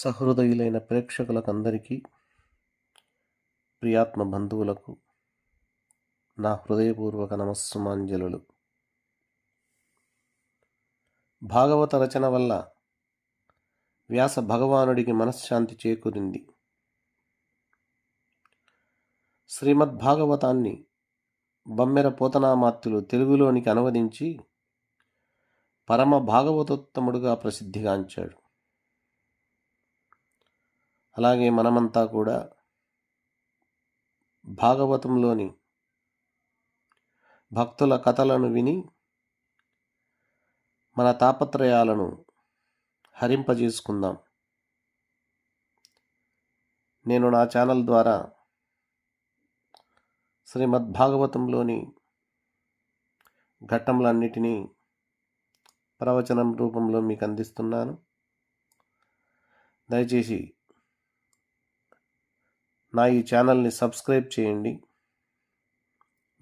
సహృదయులైన ప్రేక్షకులకందరికీ, ప్రియాత్మ బంధువులకు నా హృదయపూర్వక నమస్సుమాంజలులు. భాగవత రచన వల్ల వ్యాస భగవానుడికి మనశ్శాంతి చేకూరింది. శ్రీమద్భాగవతాన్ని బమ్మెర పోతనామాత్యులు తెలుగులోనికి అనువదించి పరమ భాగవతోత్తముడుగా ప్రసిద్ధిగాంచాడు. అలాగే మనమంతా కూడా భాగవతంలోని భక్తుల కథలను విని మన తాపత్రయాలను హరింపజేసుకుందాం. నేను నా ఛానల్ ద్వారా శ్రీమద్భాగవతంలోని ఘట్టములన్నిటినీ ప్రవచనం రూపంలో మీకు అందిస్తున్నాను. దయచేసి నా ఈ ఛానల్ని సబ్స్క్రైబ్ చేయండి.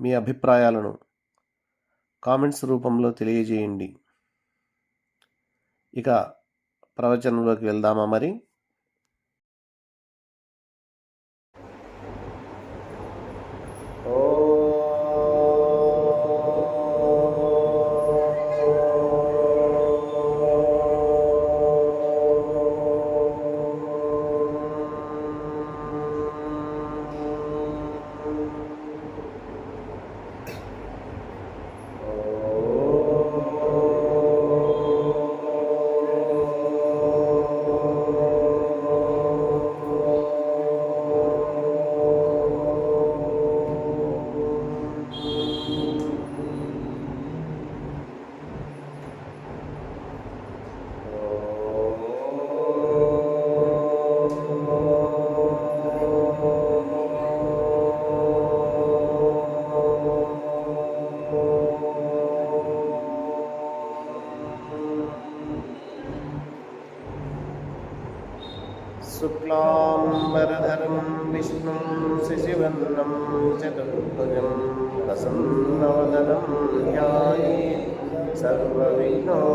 మీ అభిప్రాయాలను కామెంట్స్ రూపంలో తెలియజేయండి. ఇక ప్రవచనంలోకి వెళ్దామా మరి? శుక్లాంబరధరం విష్ణుం శశివర్ణం చతుర్భుజం ప్రసన్నవదనం ధ్యాయేత్ సర్వవిఘ్నోపశాంతయే.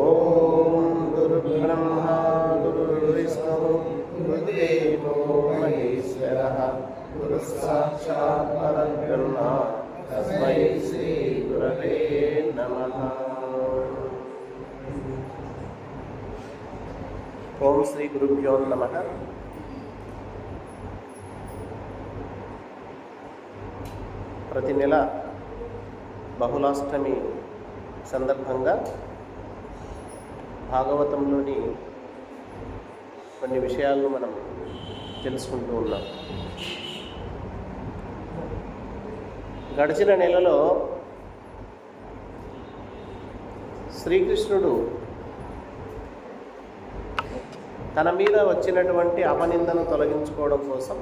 ఓం గురుర్బ్రహ్మా గురుర్విష్ణుః గురుర్దేవో మహేశ్వరః గురుస్సాక్షాత్ పరబ్రహ్మ తస్మై శ్రీ గురవే నమః. ఓం శ్రీ గురుభ్యో నమః. ప్రతి నెల బహుళాష్టమి సందర్భంగా భాగవతంలోని కొన్ని విషయాలను మనం తెలుసుకుంటూ ఉన్నాం. గడిచిన నెలలో శ్రీకృష్ణుడు తన మీద వచ్చినటువంటి అపనిందను తొలగించుకోవడం కోసం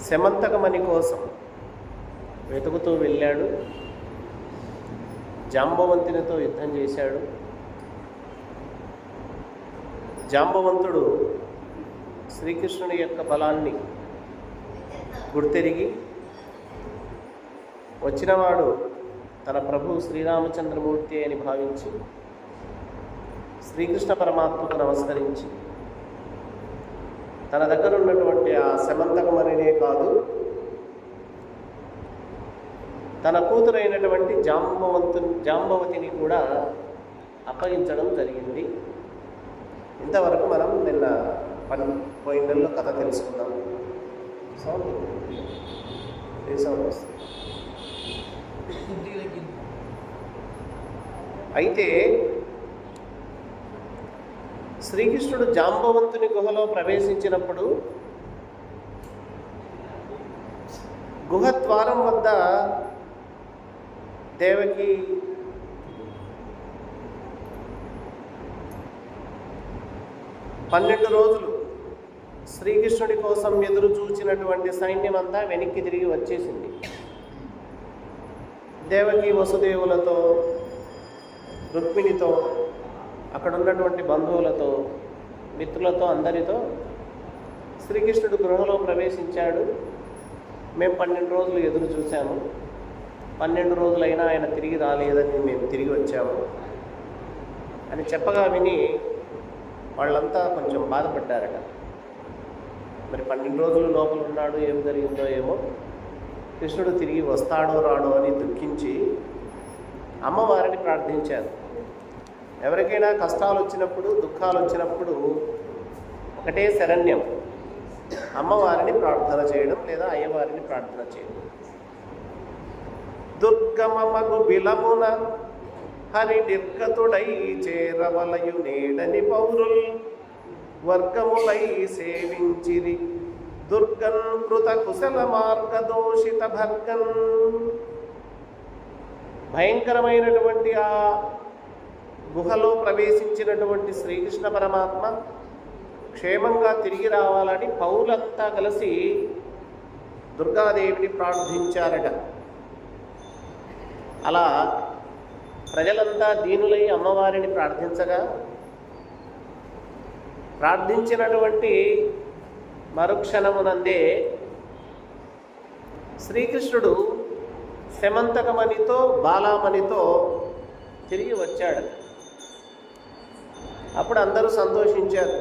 శమంతకమణి కోసం వెతుకుతూ వెళ్ళాడు. జాంబవంతునితో యుద్ధం చేశాడు. జాంబవంతుడు శ్రీకృష్ణుని యొక్క బలాన్ని గుర్తెరిగి వచ్చినవాడు తన ప్రభు శ్రీరామచంద్రమూర్తి అని భావించి శ్రీకృష్ణ పరమాత్మకు నమస్కరించి తన దగ్గర ఉన్నటువంటి ఆ శమంతకమణినే కాదు, తన కూతురైనటువంటి జాంబవతిని కూడా అప్పగించడం జరిగింది. ఇంతవరకు మనం నిన్న పోయిన కథ తెలుసుకుందాం. అయితే శ్రీకృష్ణుడు జాంబవంతుని గుహలో ప్రవేశించినప్పుడు గుహద్వారం వద్ద దేవకి పన్నెండు రోజులు శ్రీకృష్ణుడి కోసం ఎదురు చూచినటువంటి సైన్యం అంతా వెనక్కి తిరిగి వచ్చేసింది. దేవకి వసుదేవులతో, రుక్మిణితో, అక్కడ ఉన్నటువంటి బంధువులతో, మిత్రులతో, అందరితో శ్రీకృష్ణుడు గృహలో ప్రవేశించాడు. మేము 12 రోజులు ఎదురు చూశాము, 12 రోజులైనా ఆయన తిరిగి రాలేదని మేము తిరిగి వచ్చాము. అని చెప్పగా విని వాళ్ళంతా కొంచెం బాధపడ్డారట. మరి 12 రోజులు లోపల ఉన్నాడు, ఏం జరిగిందో ఏమో, కృష్ణుడు తిరిగి వస్తాడో రాడో అని దుఃఖించి అమ్మవారిని ప్రార్థించారు. ఎవరికైనా కష్టాలు వచ్చినప్పుడు, దుఃఖాలు వచ్చినప్పుడు ఒకటే శరణ్యం, అమ్మవారిని ప్రార్థన చేయడం లేదా అయ్యవారిని ప్రార్థన చేయడం. దుర్గమమగు బిలమున హరి నిర్గతుడై చేరవలయు నేడని పౌరుల్ వర్గములై సేవించిరి దుర్గన్ కృత కుశల మార్గదోషిత భర్గన్. భయంకరమైనటువంటి ఆ గుహలో ప్రవేశించినటువంటి శ్రీకృష్ణ పరమాత్మ క్షేమంగా తిరిగి రావాలని పౌరులంతా కలిసి దుర్గాదేవిని ప్రార్థించారట. అలా ప్రజలంతా దీనులై అమ్మవారిని ప్రార్థించగా, ప్రార్థించినటువంటి మరుక్షణమునందే శ్రీకృష్ణుడు శమంతకమణితో బాలామణితో తిరిగి వచ్చాడు. అప్పుడు అందరూ సంతోషించారు.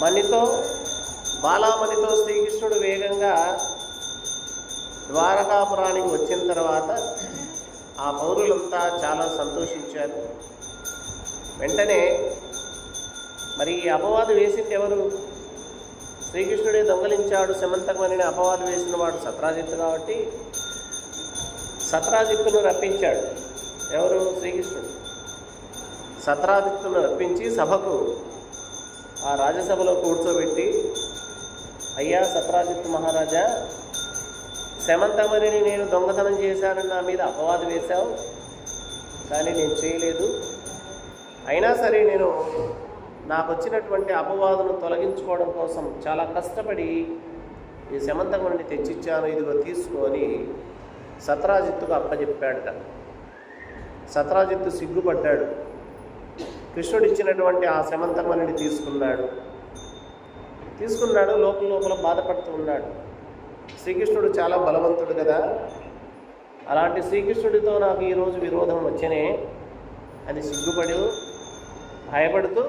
మణితో బాలామణితో శ్రీకృష్ణుడు వేగంగా ద్వారకాపురానికి వచ్చిన తర్వాత ఆ పౌరులంతా చాలా సంతోషించారు. వెంటనే మరి ఈ అపవాదు వేసింది ఎవరు? శ్రీకృష్ణుడే దొంగలించాడు శమంతకమణిని అపవాదు వేసిన వాడు సత్రాజిత్తు కాబట్టి సత్రాజిత్తును రప్పించాడు. ఎవరు? శ్రీకృష్ణుడు. సత్రాజిత్తును రప్పించి సభకు ఆ రాజసభలో కూర్చోబెట్టి, అయ్యా సత్రాజిత్తు మహారాజా, శమంతకమణిని నేను దొంగతనం చేశానని నా మీద అపవాదు వేశావు, కానీ నేను చేయలేదు. అయినా సరే నేను నాకు వచ్చినటువంటి అపవాదును తొలగించుకోవడం కోసం చాలా కష్టపడి ఈ శమంతకమణిని తెచ్చిచ్చాను, ఇదిగో తీసుకొని సత్రాజిత్తుకు అప్పచెప్పాడట. సత్రాజిత్తు సిగ్గుపడ్డాడు. కృష్ణుడు ఇచ్చినటువంటి ఆ శమంతకమణిని తీసుకున్నాడు. లోపల బాధపడుతూ ఉన్నాడు. శ్రీకృష్ణుడు చాలా బలవంతుడు కదా, అలాంటి శ్రీకృష్ణుడితో నాకు ఈరోజు విరోధం వచ్చనే అని సిగ్గుపడి భయపడుతూ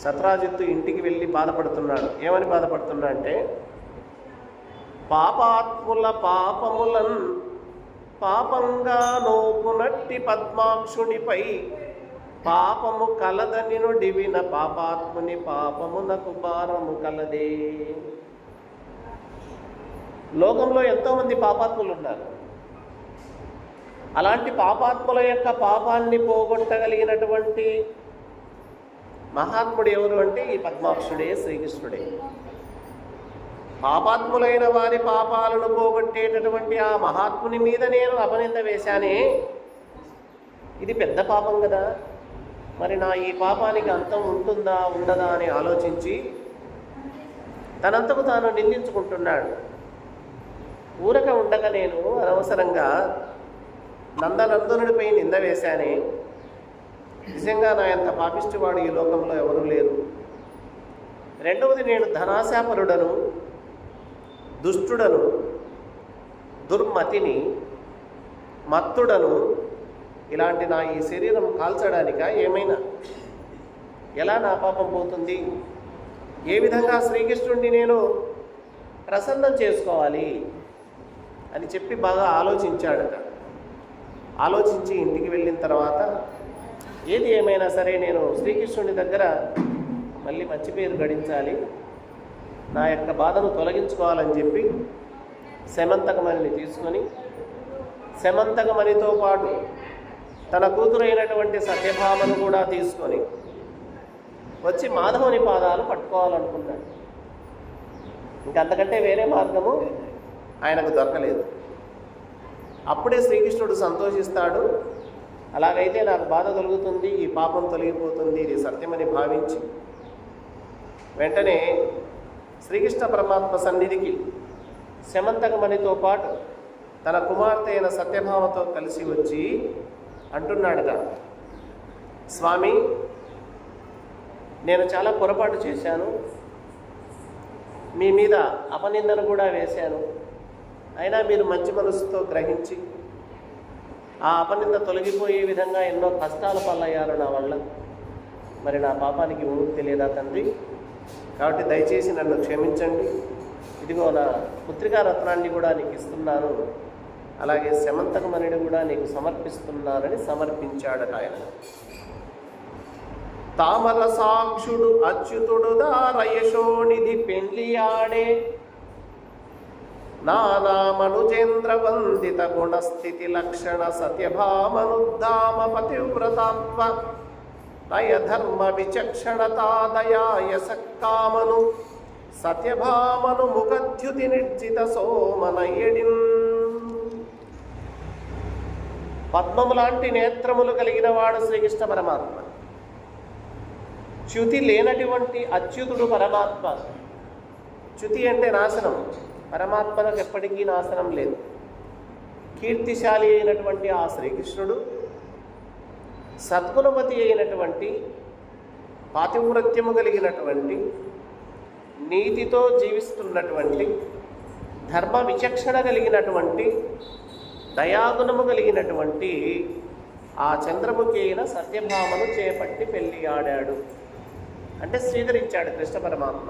సత్రాజిత్తు ఇంటికి వెళ్ళి బాధపడుతున్నాడు. ఏమని బాధపడుతున్నా అంటే, పాపాత్ముల పాపములన్ పాపంగా నోపునట్టి పద్మాక్షునిపై పాపము కలదని నుడివిన పాపాత్ముని పాపమునకు భారము కలదే. లోకంలో ఎంతోమంది పాపాత్ములు ఉన్నారు. అలాంటి పాపాత్ముల యొక్క పాపాన్ని పోగొట్టగలిగినటువంటి మహాత్ముడు ఎవరు అంటే ఈ పద్మాక్షుడే, శ్రీకృష్ణుడే. పాపాత్ములైన వారి పాపాలను పోగొట్టేటటువంటి ఆ మహాత్ముని మీద నేను అపనింద వేశానే, ఇది పెద్ద పాపం కదా, మరి నా ఈ పాపానికి అంతం ఉంటుందా ఉండదా అని ఆలోచించి తనంతకు తాను నిందించుకుంటున్నాడు. ఊరక ఉండక నేను అనవసరంగా నందనందనుడిపై నింద వేశానే, నిజంగా నా ఎంత పాపిష్టివాడు ఈ లోకంలో ఎవరూ లేరు. రెండవది, నేను ధనాశాపరుడను, దుష్టుడను, దుర్మతిని, మత్తుడను. ఇలాంటి నా ఈ శరీరం కాల్చడానిక ఏమైనా? ఎలా నా పాపం పోతుంది? ఏ విధంగా శ్రీకృష్ణుడిని నేను ప్రసన్నం చేసుకోవాలి అని చెప్పి బాగా ఆలోచించాడట. ఆలోచించి ఇంటికి వెళ్ళిన తర్వాత ఏది ఏమైనా సరే నేను శ్రీకృష్ణుడి దగ్గర మళ్ళీ మంచి పేరు గడించాలి, నా యొక్క బాధను తొలగించుకోవాలని చెప్పి శమంతకమణిని తీసుకొని, శమంతకమణితో పాటు తన కూతురైనటువంటి సత్యభామను కూడా తీసుకొని వచ్చి మాధవుని పాదాలు పట్టుకోవాలనుకున్నాడు. ఇంకంతకంటే వేరే మార్గము ఆయనకు దొరకలేదు. అప్పుడే శ్రీకృష్ణుడు సంతోషిస్తాడు. అలాగైతే నాకు బాధ తొలగుతుంది, ఈ పాపం తొలగిపోతుంది, ఇది సత్యమని భావించి వెంటనే శ్రీకృష్ణ పరమాత్మ సన్నిధికి శమంతకమణితో పాటు తన కుమార్తె అయిన సత్యభామతో కలిసి వచ్చి అంటున్నాడట, స్వామి, నేను చాలా పొరపాటు చేశాను, మీ మీద అపనిందను కూడా వేశాను. అయినా మీరు మంచి మనసుతో గ్రహించి ఆ అపనింద తొలగిపోయే విధంగా ఎన్నో కష్టాల పాలయ్యారు నా వల్ల. మరి నా పాపానికి విముక్తి లేదా తండ్రి? కాబట్టి దయచేసి నన్ను క్షమించండి. ఇదిగో నా పుత్రికా రత్నాన్ని కూడా నీకు ఇస్తున్నాను, అలాగే శమంతకమణిని కూడా నీకు సమర్పిస్తున్నానని సమర్పించాడట ఆయన. తామల సాక్షుడు అచ్యుతుడు దారయశోనిధి పెండ్లియాడే, నానామనుజేంద్ర వందిత గుణస్థితి లక్షణ సత్యభామనుద్దామ పతివ్రతాత్వ నయ ధర్మ విచక్షణతాదయాయ సక్కామను సత్యభామను ముఖద్యుతి నిర్జిత సోమనయడిన్. పద్మము లాంటి నేత్రములు కలిగిన వాడు శ్రీకృష్ణ పరమాత్మ. చ్యుతి లేనటువంటి అచ్యుతుడు పరమాత్మ. చ్యుతి అంటే నాశనం, పరమాత్మకు ఎప్పటికీ నాశనం లేదు. కీర్తిశాలి అయినటువంటి ఆ శ్రీకృష్ణుడు సద్గుణవతి అయినటువంటి, పాతివ్రత్యము కలిగినటువంటి, నీతితో జీవిస్తున్నటువంటి, ధర్మ విచక్షణ కలిగినటువంటి, దయాగుణము కలిగినటువంటి ఆ చంద్రముఖి అయిన సత్యభామను చేపట్టి పెళ్లి ఆడాడు అంటే స్వీకరించాడు కృష్ణ పరమాత్మ.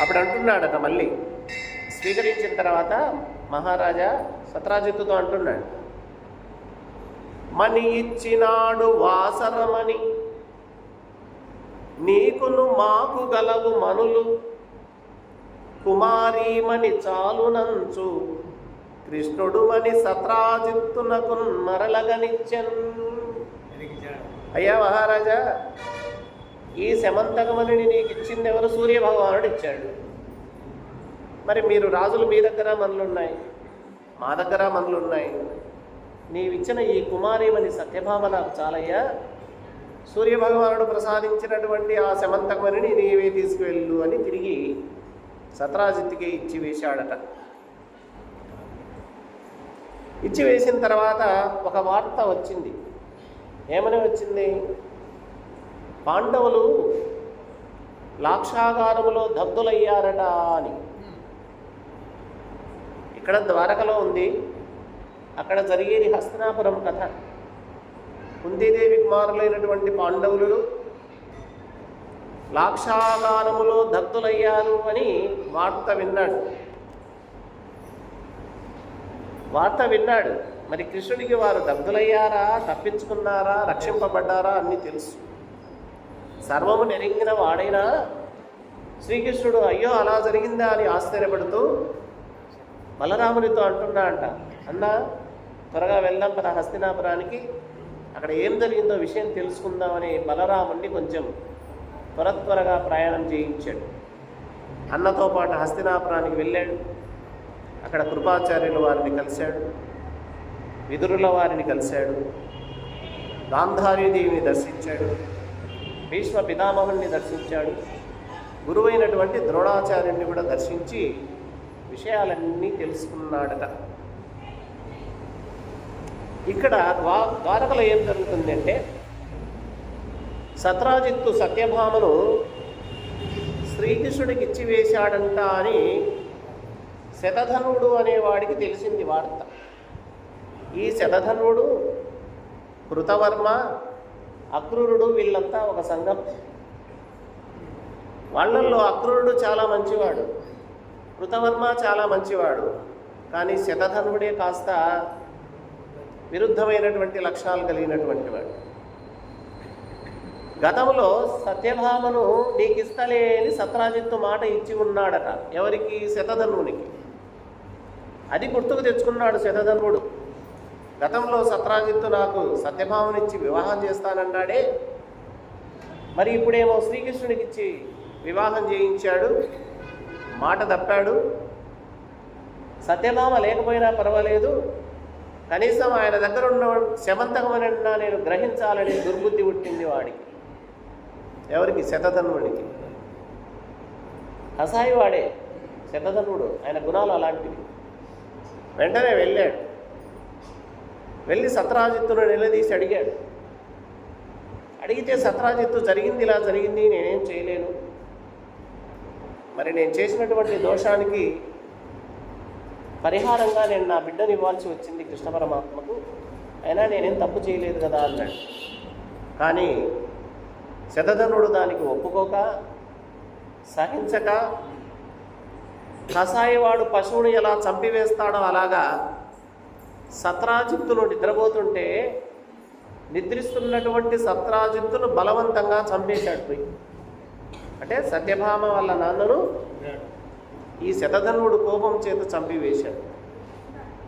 అప్పుడు అంటున్నాడట, మళ్ళీ స్వీకరించిన తర్వాత మహారాజా సత్రాజిత్తుతో అంటున్నాడు, మణి ఇచ్చినాడు వాసరమని నీకును మాకు గలవు మనులు, కుమారీమణి చాలునంచు కృష్ణుడు మని సత్రాజిత్తునకు మరలగనిచ్చన్. అయ్యా మహారాజా, ఈ శమంతకమణిని నీకు ఇచ్చింది ఎవరు? సూర్యభగవానుడు ఇచ్చాడు. మరి మీరు రాజులు, మీ దగ్గర మనులున్నాయి, మా దగ్గర మనులున్నాయి, నీవిచ్చిన ఈ కుమారీమణి సత్యభామ నాకు చాలయ్యా, సూర్యభగవానుడు ప్రసాదించినటువంటి ఆ శమంతకమణిని నీవే తీసుకువెళ్ళు అని తిరిగి సత్రాజిత్తుకి ఇచ్చి వేశాడట. ఇచ్చి వేసిన తర్వాత ఒక వార్త వచ్చింది. ఏమని వచ్చింది? పాండవులు లాక్షాగారములో దగ్ధులయ్యారట అని. ఇక్కడ ద్వారకలో ఉంది, అక్కడ జరిగేది హస్తినాపురం కథ. కుంతీదేవి కుమారులైనటువంటి పాండవులు లాక్షాగారములో దగ్ధులయ్యారు అని వార్త విన్నాడు. మరి కృష్ణుడికి వారు దగ్ధులయ్యారా, తప్పించుకున్నారా, రక్షింపబడ్డారా అన్నీ తెలుసు. సర్వము నెరింగిన వాడైనా శ్రీకృష్ణుడు అయ్యో అలా జరిగిందా అని ఆశ్చర్యపడుతూ బలరామునితో అంటున్నా అంట, అన్నా త్వరగా వెళ్దాం పద హస్తినాపురానికి, అక్కడ ఏం జరిగిందో విషయం తెలుసుకుందామని బలరాముడిని కొంచెం త్వరగా ప్రయాణం చేయించాడు. అన్నతో పాటు హస్తినాపురానికి వెళ్ళాడు. అక్కడ కృపాచార్యుల వారిని కలిశాడు, విదురుల వారిని కలిశాడు, గాంధారీదేవిని దర్శించాడు, భీష్మ పితామహుని దర్శించాడు, గురువైనటువంటి ద్రోణాచార్యుని కూడా దర్శించి విషయాలన్నీ తెలుసుకున్నాడట. ఇక్కడ ద్వారకలో ఏం జరుగుతుందంటే, సత్రాజిత్తు సత్యభామను శ్రీకృష్ణుడికి ఇచ్చి వేశాడంట అని శతధనుడు అనేవాడికి తెలిసింది వార్త. ఈ శతధనుడు, కృతవర్మ, అక్రూరుడు వీళ్ళంతా ఒక సంఘం. వాళ్ళల్లో అక్రూరుడు చాలా మంచివాడు, కృతవర్మ చాలా మంచివాడు, కానీ శతధనుడే కాస్త విరుద్ధమైనటువంటి లక్షణాలు కలిగినటువంటి వాడు. గతంలో సత్యభామను నీకు ఇస్తలే అని సత్రాజిత్తు మాట ఇచ్చి ఉన్నాడట. ఎవరికి? శతధనునికి. అది గుర్తుకు తెచ్చుకున్నాడు శతధనుడు. గతంలో సత్రాజిత్తు నాకు సత్యభామనిచ్చి వివాహం చేస్తానన్నాడే, మరి ఇప్పుడేమో శ్రీకృష్ణుడికి ఇచ్చి వివాహం చేయించాడు, మాట తప్పాడు. సత్యభామ లేకపోయినా పర్వాలేదు, కనీసం ఆయన దగ్గర ఉన్న శమంతకమనన్నా నేను గ్రహించాలని దుర్బుద్ధి పుట్టింది వాడికి. ఎవరికి? శతధనుడికి. కసాయి వాడే శతధనుడు, ఆయన గుణాలు అలాంటివి. వెంటనే వెళ్ళాడు, వెళ్ళి సత్రాజిత్తును నిలదీసి అడిగాడు. అడిగితే సత్రాజిత్తు జరిగింది ఇలా జరిగింది, నేనేం చేయలేను, మరి నేను చేసినటువంటి దోషానికి పరిహారంగా నేను నా బిడ్డని ఇవ్వాల్సి వచ్చింది కృష్ణ పరమాత్మకు, అయినా నేనేం తప్పు చేయలేదు కదా అన్నాడు. కానీ శతధనుడు దానికి ఒప్పుకోక, సహించక, కసాయివాడు పశువుని ఎలా చంపివేస్తాడో అలాగా సత్రాజిత్తును నిద్రపోతుంటే నిద్రిస్తున్నటువంటి సత్రాజిత్తును బలవంతంగా చంపేశాడు పోయి. అంటే సత్యభామ వాళ్ళ నాన్నను ఈ శతధనుడు కోపం చేత చంపివేశాడు.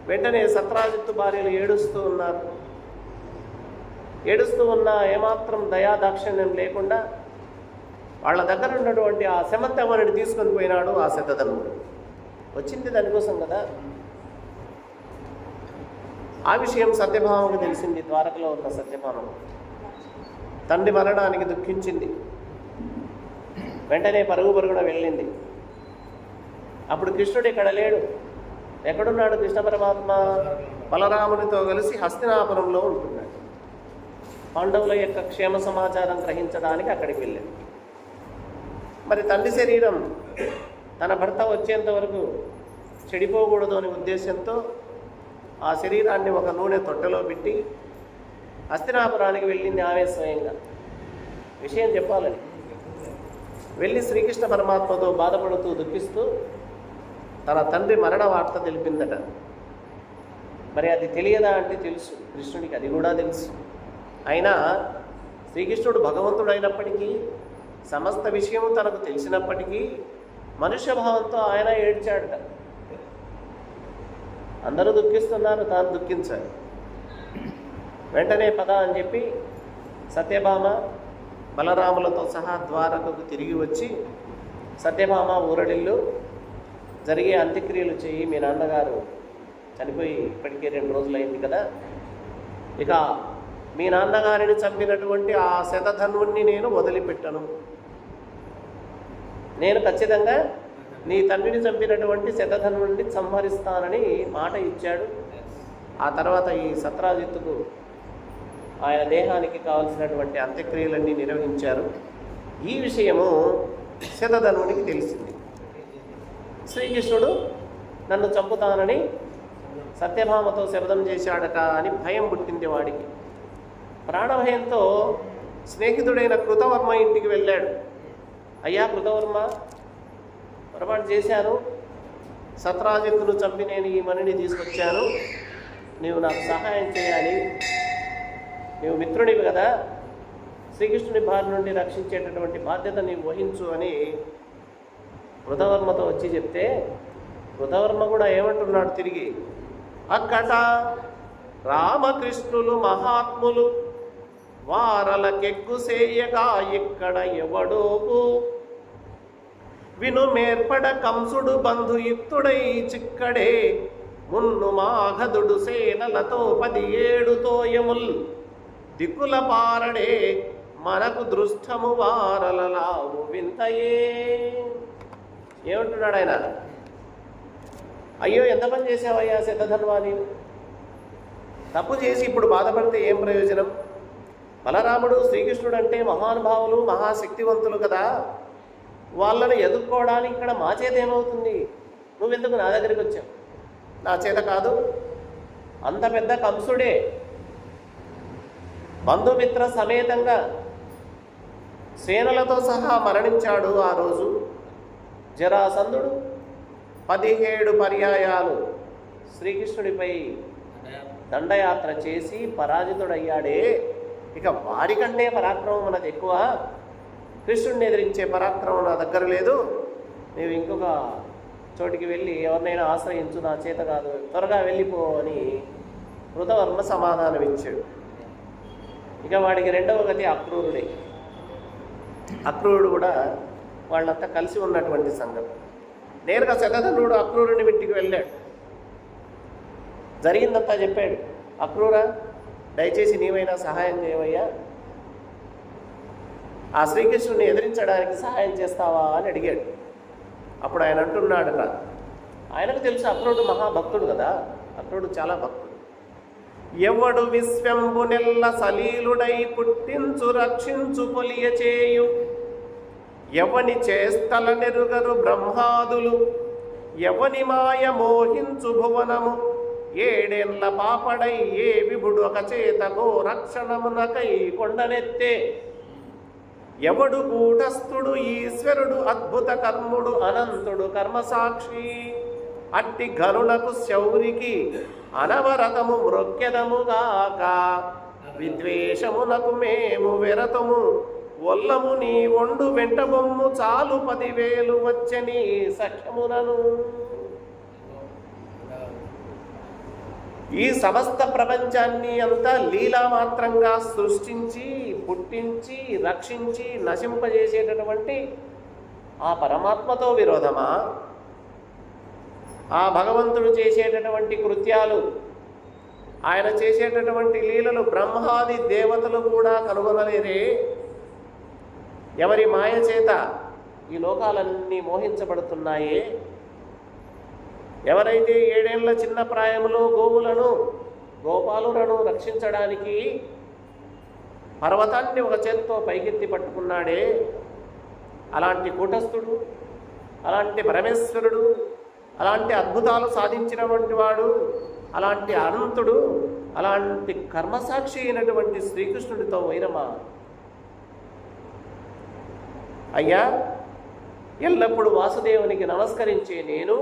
వెంటనే సత్రాజిత్తు భార్యలు ఏడుస్తూ ఉన్నారు. ఏడుస్తూ ఉన్న ఏమాత్రం దయాదాక్షిణ్యం లేకుండా వాళ్ళ దగ్గర ఉన్నటువంటి ఆ సెమంతమణిని తీసుకొని పోయినాడు ఆ శతధనుడు. వచ్చింది దానికోసం కదా. ఆ విషయం సత్యభామకు తెలిసింది. ద్వారకలో ఉన్న సత్యభామ తండ్రి మరణానికి దుఃఖించింది. వెంటనే పరుగున వెళ్ళింది. అప్పుడు కృష్ణుడు ఇక్కడ లేడు. ఎక్కడున్నాడు కృష్ణ పరమాత్మ? బలరామునితో కలిసి హస్తినాపురంలో ఉంటున్నాడు. పాండవుల యొక్క క్షేమ సమాచారం గ్రహించడానికి అక్కడికి వెళ్ళాడు. మరి తండ్రి శరీరం తన భర్త వచ్చేంత వరకు చెడిపోకూడదు అనే ఉద్దేశంతో ఆ శరీరాన్ని ఒక నూనె తొట్టెలో పెట్టి హస్తినాపురానికి వెళ్ళింది ఆమె స్వయంగా. విషయం చెప్పాలని వెళ్ళి శ్రీకృష్ణ పరమాత్మతో బాధపడుతూ దుఃఖిస్తూ తన తండ్రి మరణ వార్త తెలిపిందట. మరి అది తెలియదా అంటే తెలుసు, కృష్ణుడికి అది కూడా తెలుసు. అయినా శ్రీకృష్ణుడు భగవంతుడు అయినప్పటికీ, సమస్త విషయము తనకు తెలిసినప్పటికీ మనుష్య భావంతో ఆయన ఏడ్చాడట. అందరూ దుఃఖిస్తున్నారు, తాను దుఃఖించాలి. వెంటనే పద అని చెప్పి సత్యభామ బలరాములతో సహా ద్వారకకు తిరిగి వచ్చి, సత్యభామ ఊరడిల్లు జరిగే అంత్యక్రియలు చేయి, మీ నాన్నగారు చనిపోయి ఇప్పటికే 2 రోజులైంది కదా, ఇక మీ నాన్నగారిని చంపినటువంటి ఆ శతధనుణ్ణి నేను వదిలిపెట్టను, నేను ఖచ్చితంగా నీ తండ్రిని చంపినటువంటి శతధనుణ్ణి సంహరిస్తానని మాట ఇచ్చాడు. ఆ తర్వాత ఈ సత్రాజిత్తుకు ఆయన దేహానికి కావలసినటువంటి అంత్యక్రియలన్నీ నిర్వహించారు. ఈ విషయము శతధనుడికి తెలిసింది. శ్రీకృష్ణుడు నన్ను చంపుతానని సత్యభామతో శపథం చేశాడట అని భయం పుట్టింది వాడికి. ప్రాణభయంతో స్నేహితుడైన కృతవర్మ ఇంటికి వెళ్ళాడు. అయ్యా కృతవర్మ, పొరపాటు చేశాను, సత్రాజిత్తును చంపి నేను ఈ మణిని తీసుకొచ్చాను, నీవు నాకు సహాయం చేయాలి, నీవు మిత్రుడివి కదా, శ్రీకృష్ణుని బారి నుండి రక్షించేటటువంటి బాధ్యత నీవు వహించు అని కృతవర్మతో వచ్చి చెప్తే, కృతవర్మ కూడా ఏమంటున్నాడు తిరిగి, అక్కట రామకృష్ణులు మహాత్ములు వారలకెగ్గు సేయగా ఇక్కడ ఎవడోకు విను మేర్పడ కంసుడు బంధుయుక్తుడై చిక్కడే మున్ను మాఘదుడు సేనలతో 17 తోయముల్ దిక్కుల పారడే మనకు దృష్టము వారలలావు వింతయే. ఏమంటున్నాడు ఆయన? అయ్యో ఎంత పని చేసావయ్యా శతధన్వా, నీవు తప్పు చేసి ఇప్పుడు బాధపడితే ఏం ప్రయోజనం? బలరాముడు శ్రీకృష్ణుడు అంటే మహానుభావులు, మహాశక్తివంతులు కదా, వాళ్ళని ఎదుర్కోవడానికి ఇక్కడ మా చేత ఏమవుతుంది? నువ్వెందుకు నా దగ్గరికి వచ్చావు? నా చేత కాదు, అంత పెద్ద కంసుడే బంధుమిత్ర సమేతంగా సేనలతో సహా మరణించాడు. ఆ రోజు జరాసంధుడు 17 పర్యాయాలు శ్రీకృష్ణుడిపై దండయాత్ర చేసి పరాజితుడయ్యాడే. ఇక వారికంటే పరాక్రమం మనది ఎక్కువ, కృష్ణుడిని ఎదిరించే పరాక్రమం నా దగ్గర లేదు, నీవు ఇంకొక చోటికి వెళ్ళి ఎవరినైనా ఆశ్రయించు, నా చేత కాదు, త్వరగా వెళ్ళిపో అని కృతవర్మ సమాధానం ఇచ్చాడు. ఇక వాడికి రెండవ గతి అక్రూరుడే. అక్రూరుడు కూడా వాళ్ళంతా కలిసి ఉన్నటువంటి సంఘం. నేరుగా శతధనుడు అక్రూరుని ఇంటికి వెళ్ళాడు. జరిగిందంతా చెప్పాడు. అక్రూరా, దయచేసి నీవైనా సహాయం చేయవయ్యా, ఆ శ్రీకృష్ణుని ఎదిరించడానికి సహాయం చేస్తావా అని అడిగాడు. అప్పుడు ఆయన అంటున్నాడట, ఆయనకు తెలుసు అక్రూరుడు మహాభక్తుడు కదా, అక్రూరుడు చాలా భక్తుడు. ఎవడు విశ్వంబు నెల్ల సలీలుడై పుట్టించు రక్షించు పొలియ చేయు ఎవని చేస్తల నెరుగరు బ్రహ్మాదులు ఎవని మాయ మోహించు భువనము ఏడేళ్ల పాపడై ఏ విభుడు ఒక చేతకో రక్షణమునకై కొండనెత్తే ఎవడు కూటస్థుడు ఈశ్వరుడు అద్భుత కర్ముడు అనంతుడు కర్మసాక్షి అట్టి గనులకు శౌరికి అనవరతము మృక్యదముగాక విద్వేషమునకు మేము వెరతము ఒల్లము నీ ఒండు వెంట బొమ్ము చాలు 10,000 వచ్చని సఖ్యమునను. ఈ సమస్త ప్రపంచాన్ని అంతా లీలామాత్రంగా సృష్టించి పుట్టించి రక్షించి నశింపజేసేటటువంటి ఆ పరమాత్మతో విరోధమా? ఆ భగవంతుడు చేసేటటువంటి కృత్యాలు, ఆయన చేసేటటువంటి లీలలు బ్రహ్మాది దేవతలు కూడా కనుగొనలేరే? ఎవరి మాయ చేత ఈ లోకాలన్నీ మోహించబడుతున్నాయే? ఎవరైతే 7 ఏళ్ల చిన్న ప్రాయంలో గోపాలులను రక్షించడానికి పర్వతాన్ని ఒక చేత్తో పైకెత్తి పట్టుకున్నాడే, అలాంటి కూటస్థుడు, అలాంటి పరమేశ్వరుడు, అలాంటి అద్భుతాలు సాధించినటువంటి వాడు, అలాంటి అనంతుడు, అలాంటి కర్మసాక్షి అయినటువంటి శ్రీకృష్ణుడితో వైరమా? అయ్యా, ఎల్లప్పుడూ వాసుదేవునికి నమస్కరించే నేను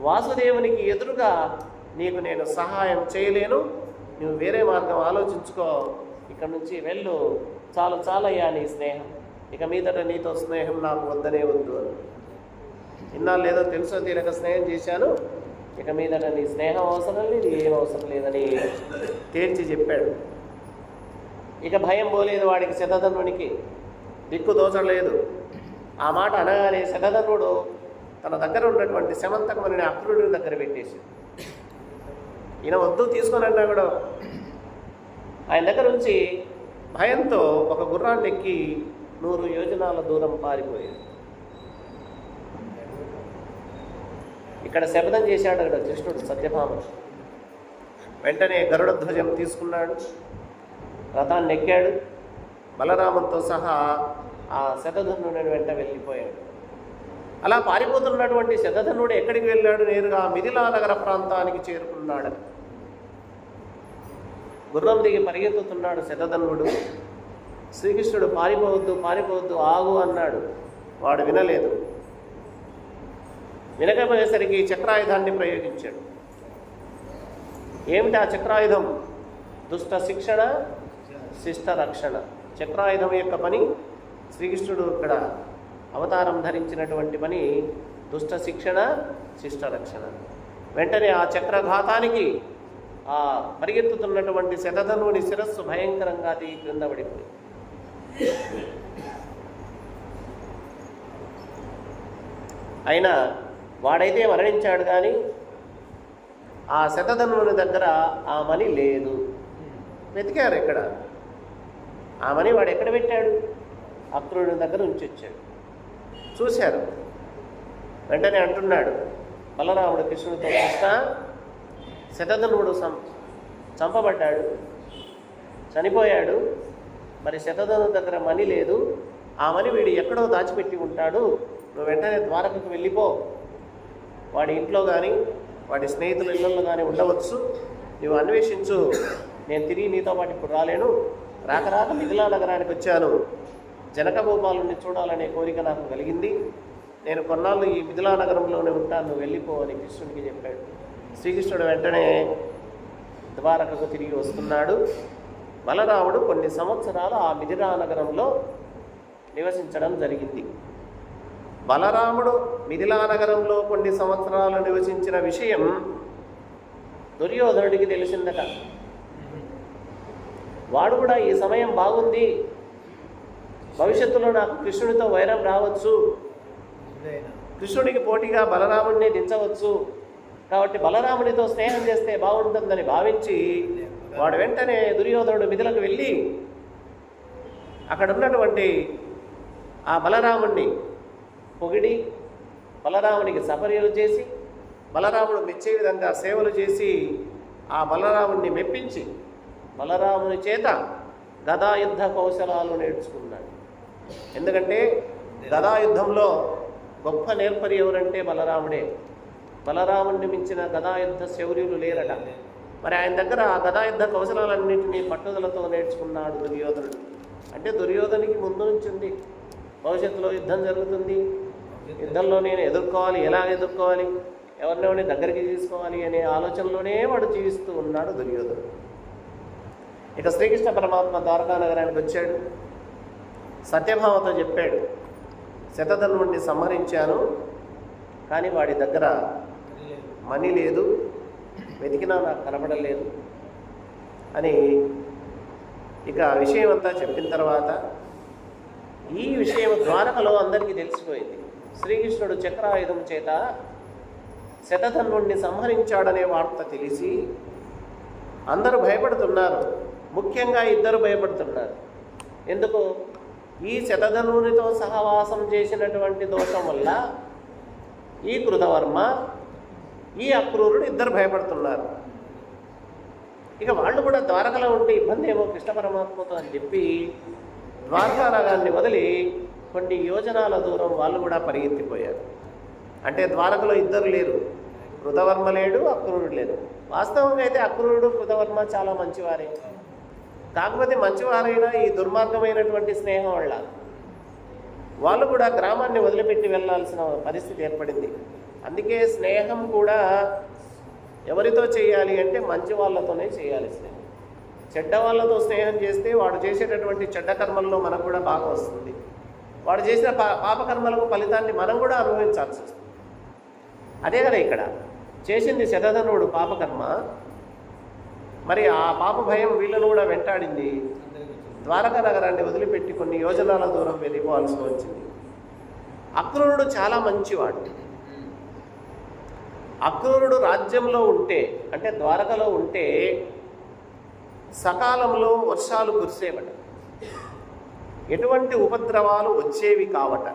వాసుదేవునికి ఎదురుగా నీకు నేను సహాయం చేయలేను. నువ్వు వేరే మార్గం ఆలోచించుకో, ఇక్కడి నుంచి వెళ్ళు, చాలయ్యా నీ స్నేహం, ఇక మీదట నీతో స్నేహం నాకు వద్దనే వద్దు అని. ఇన్నాళ్ళు ఏదో తెలుసో తీరక స్నేహం చేశాను, ఇక మీదట నీ స్నేహం అవసరం లేదు, ఏం అవసరం లేదని తేల్చి చెప్పాడు. ఇక భయం పోలేదు వాడికి, శతధనునికి దిక్కు దోచలేదు. ఆ మాట అనగానే శతధనుడు తన దగ్గర ఉన్నటువంటి శమంతకమని అక్రూరుడి దగ్గర పెట్టేసి, ఈయన వద్దు తీసుకొని అన్నా కూడా ఆయన దగ్గర నుంచి భయంతో ఒక గుర్రాన్ని ఎక్కి 100 యోజనాల దూరం పారిపోయాడు. ఇక్కడ శపథం చేశాడు అక్కడ కృష్ణుడు సత్యభామ. వెంటనే గరుడ ధ్వజం తీసుకున్నాడు, రథాన్ని ఎక్కాడు, బలరామంతో సహా ఆ శతధనుడిని వెంట వెళ్ళిపోయాడు. అలా పారిపోతున్నటువంటి శతధనుడు ఎక్కడికి వెళ్ళాడు? నేరుగా మిథిలా నగర ప్రాంతానికి చేరుకున్నాడు. గుర్రం దిగి పరిగెత్తుతున్నాడు శతధనుడు. శ్రీకృష్ణుడు పారిపోవద్దు ఆగు అన్నాడు. వాడు వినలేదు. వినకపోయేసరికి చక్రాయుధాన్ని ప్రయోగించాడు. ఏమిటి ఆ చక్రాయుధం? దుష్ట శిక్షణ, శిష్ట రక్షణ. చక్రాయుధం యొక్క పని, శ్రీకృష్ణుడు ఇక్కడ అవతారం ధరించినటువంటి పని దుష్ట శిక్షణ, శిష్ట రక్షణ. వెంటనే ఆ చక్రఘాతానికి ఆ పరిగెత్తుతున్నటువంటి శతధనుని శిరస్సు భయంకరంగా క్రింద పడిపోయింది. అయినా వాడైతే మరణించాడు, కానీ ఆ శతధనుని దగ్గర ఆ మణి లేదు. వెతికారు ఎక్కడ ఆ మణి, వాడు ఎక్కడ పెట్టాడు? అక్రూరుని దగ్గర ఉంచి వచ్చాడు. చూశారు. వెంటనే అంటున్నాడు బలరాముడు కృష్ణుడితో, కృష్ణ, శతధనుడు చంపబడ్డాడు, చనిపోయాడు. మరి శతధను దగ్గర మణి లేదు, ఆ మణి వీడు ఎక్కడో దాచిపెట్టి ఉంటాడు. నువ్వు వెంటనే ద్వారకకు వెళ్ళిపో. వాడి ఇంట్లో కానీ వాడి స్నేహితుల ఇళ్ళల్లో కానీ ఉండవచ్చు. నువ్వు అన్వేషించు. నేను తిరిగి నీతో పాటు ఇప్పుడు రాలేను. రాక మిథిలా నగరానికి వచ్చాను. జనక భూపాలుని చూడాలనే కోరిక నాకు కలిగింది. నేను కొన్నాళ్ళు ఈ మిథిలా నగరంలోనే ఉంటాను, నువ్వు వెళ్ళిపో అని కృష్ణుడికి చెప్పాడు. శ్రీకృష్ణుడు వెంటనే ద్వారకకు తిరిగి వస్తున్నాడు. బలరాముడు కొన్ని సంవత్సరాలు ఆ మిథిలా నగరంలో నివసించడం జరిగింది. బలరాముడు మిథిలా నగరంలో కొన్ని సంవత్సరాలు నివసించిన విషయం దుర్యోధనుడికి తెలిసిందట. వాడు కూడా ఈ సమయం బాగుంది, భవిష్యత్తులో నాకు కృష్ణుడితో వైరం రావచ్చు, కృష్ణుడికి పోటీగా బలరాముడిని దించవచ్చు, కాబట్టి బలరాముడితో స్నేహం చేస్తే బాగుంటుందని భావించి వాడు వెంటనే దుర్యోధనుడు మిథిలకు వెళ్ళి అక్కడ ఉన్నటువంటి ఆ బలరాముడిని పొగిడి బలరామునికి సపర్యలు చేసి బలరాముడు మెచ్చే విధంగా సేవలు చేసి ఆ బలరాముడిని మెప్పించి బలరాముని చేత గదాయుద్ధ కౌశలాలు నేర్చుకున్నాడు. ఎందుకంటే గదాయుద్ధంలో గొప్ప నేర్పరి ఎవరంటే బలరాముడే. బలరాముడిని మించిన గదాయుద్ధ శౌర్యులు లేరట. మరి ఆయన దగ్గర ఆ గదాయుద్ధ కౌశలాలన్నింటినీ పట్టుదలతో నేర్చుకున్నాడు దుర్యోధనుడు. అంటే దుర్యోధనికి ముందు నుంచి ఉంది, భవిష్యత్తులో యుద్ధం జరుగుతుంది, యుద్ధంలో నేను ఎదుర్కోవాలి, ఎలా ఎదుర్కోవాలి, ఎవరినెవరిని దగ్గరికి తీసుకోవాలి అనే ఆలోచనలోనే వాడు జీవిస్తూ ఉన్నాడు దుర్యోధనుడు. ఇక శ్రీకృష్ణ పరమాత్మ ద్వారకా నగరానికి వచ్చాడు. సత్యభామతో చెప్పాడు, శతధన్వుడిని సంహరించాను, కానీ వాడి దగ్గర మనీ లేదు, వెతికినా నాకు కనపడలేదు అని ఇక విషయం అంతా చెప్పిన తర్వాత ఈ విషయం ద్వారకలో అందరికీ తెలిసిపోయింది. శ్రీకృష్ణుడు చక్రాయుధం చేత శతధన్వుడిని సంహరించాడనే వార్త తెలిసి అందరూ భయపడుతున్నారు. ముఖ్యంగా ఇద్దరు భయపడుతున్నారు. ఎందుకు? ఈ శతధన్వునితో సహవాసం చేసినటువంటి దోషం వల్ల ఈ కృతవర్మ, ఈ అక్రూరుడు ఇద్దరు భయపడుతున్నారు. ఇక వాళ్ళు కూడా ద్వారకలో ఉంటే ఇబ్బంది ఏమో కృష్ణ పరమాత్మతో అని చెప్పి ద్వారకా నగరాన్ని వదిలి కొన్ని యోజనాల దూరం వాళ్ళు కూడా పరిగెత్తిపోయారు. అంటే ద్వారకలో ఇద్దరు లేరు, కృతవర్మ లేడు, అక్రూరుడు లేడు. వాస్తవంగా అయితే అక్రూరుడు కృతవర్మ చాలా మంచివారే. కాకపోతే మంచివారైనా ఈ దుర్మార్గమైనటువంటి స్నేహం వల్ల వాళ్ళు కూడా గ్రామాన్ని వదిలిపెట్టి వెళ్ళాల్సిన పరిస్థితి ఏర్పడింది. అందుకే స్నేహం కూడా ఎవరితో చేయాలి అంటే మంచి వాళ్ళతోనే చేయాలి స్నేహం. చెడ్డ వాళ్ళతో స్నేహం చేస్తే వాడు చేసేటటువంటి చెడ్డ కర్మల్లో మనకు కూడా బాగా వస్తుంది. వాడు చేసిన పాపకర్మలకు ఫలితాన్ని మనం కూడా అనుభవించాల్సి వస్తుంది. అదే కదా ఇక్కడ చేసింది శతధనుడు పాపకర్మ. మరి ఆ పాప భయం వీళ్ళను కూడా వెంటాడింది. ద్వారకా నగరాన్ని వదిలిపెట్టి కొన్ని యోజనాల దూరం వెళ్ళిపోవాల్సి వచ్చింది. అక్రూరుడు చాలా మంచివాడు. అక్రూరుడు రాజ్యంలో ఉంటే, అంటే ద్వారకలో ఉంటే సకాలంలో వర్షాలు కురిసేవట, ఎటువంటి ఉపద్రవాలు వచ్చేవి కావట,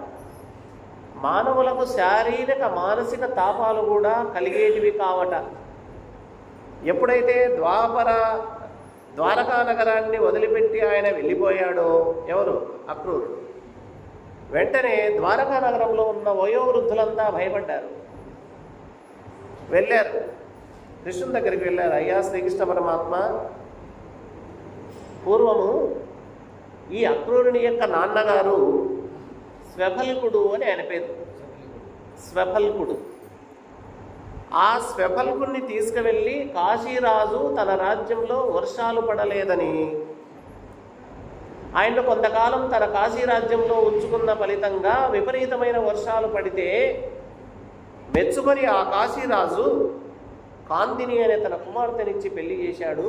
మానవులకు శారీరక మానసిక తాపాలు కూడా కలిగేటివి కావట. ఎప్పుడైతే ద్వారకా నగరాన్ని వదిలిపెట్టి ఆయన వెళ్ళిపోయాడో, ఎవరు? అక్రూరుడు. వెంటనే ద్వారకా నగరంలో ఉన్న వయోవృద్ధులంతా భయపడ్డారు. వెళ్ళారు, కృష్ణుని దగ్గరికి వెళ్ళారు. అయ్యా శ్రీకృష్ణ పరమాత్మ, పూర్వము ఈ అక్రూరుని యొక్క నాన్నగారు స్వఫల్కుడు అని ఆయన పేరు. స్వఫల్కుడు. ఆ స్వఫల్కుడిని తీసుకువెళ్ళి కాశీరాజు తన రాజ్యంలో వర్షాలు పడలేదని ఆయన కొంతకాలం తన కాశీరాజ్యంలో ఉంచుకున్న ఫలితంగా విపరీతమైన వర్షాలు పడితే మెచ్చుకొని ఆ కాశీరాజు కాంతిని అనే తన కుమార్తెనిచ్చి పెళ్లి చేశాడు.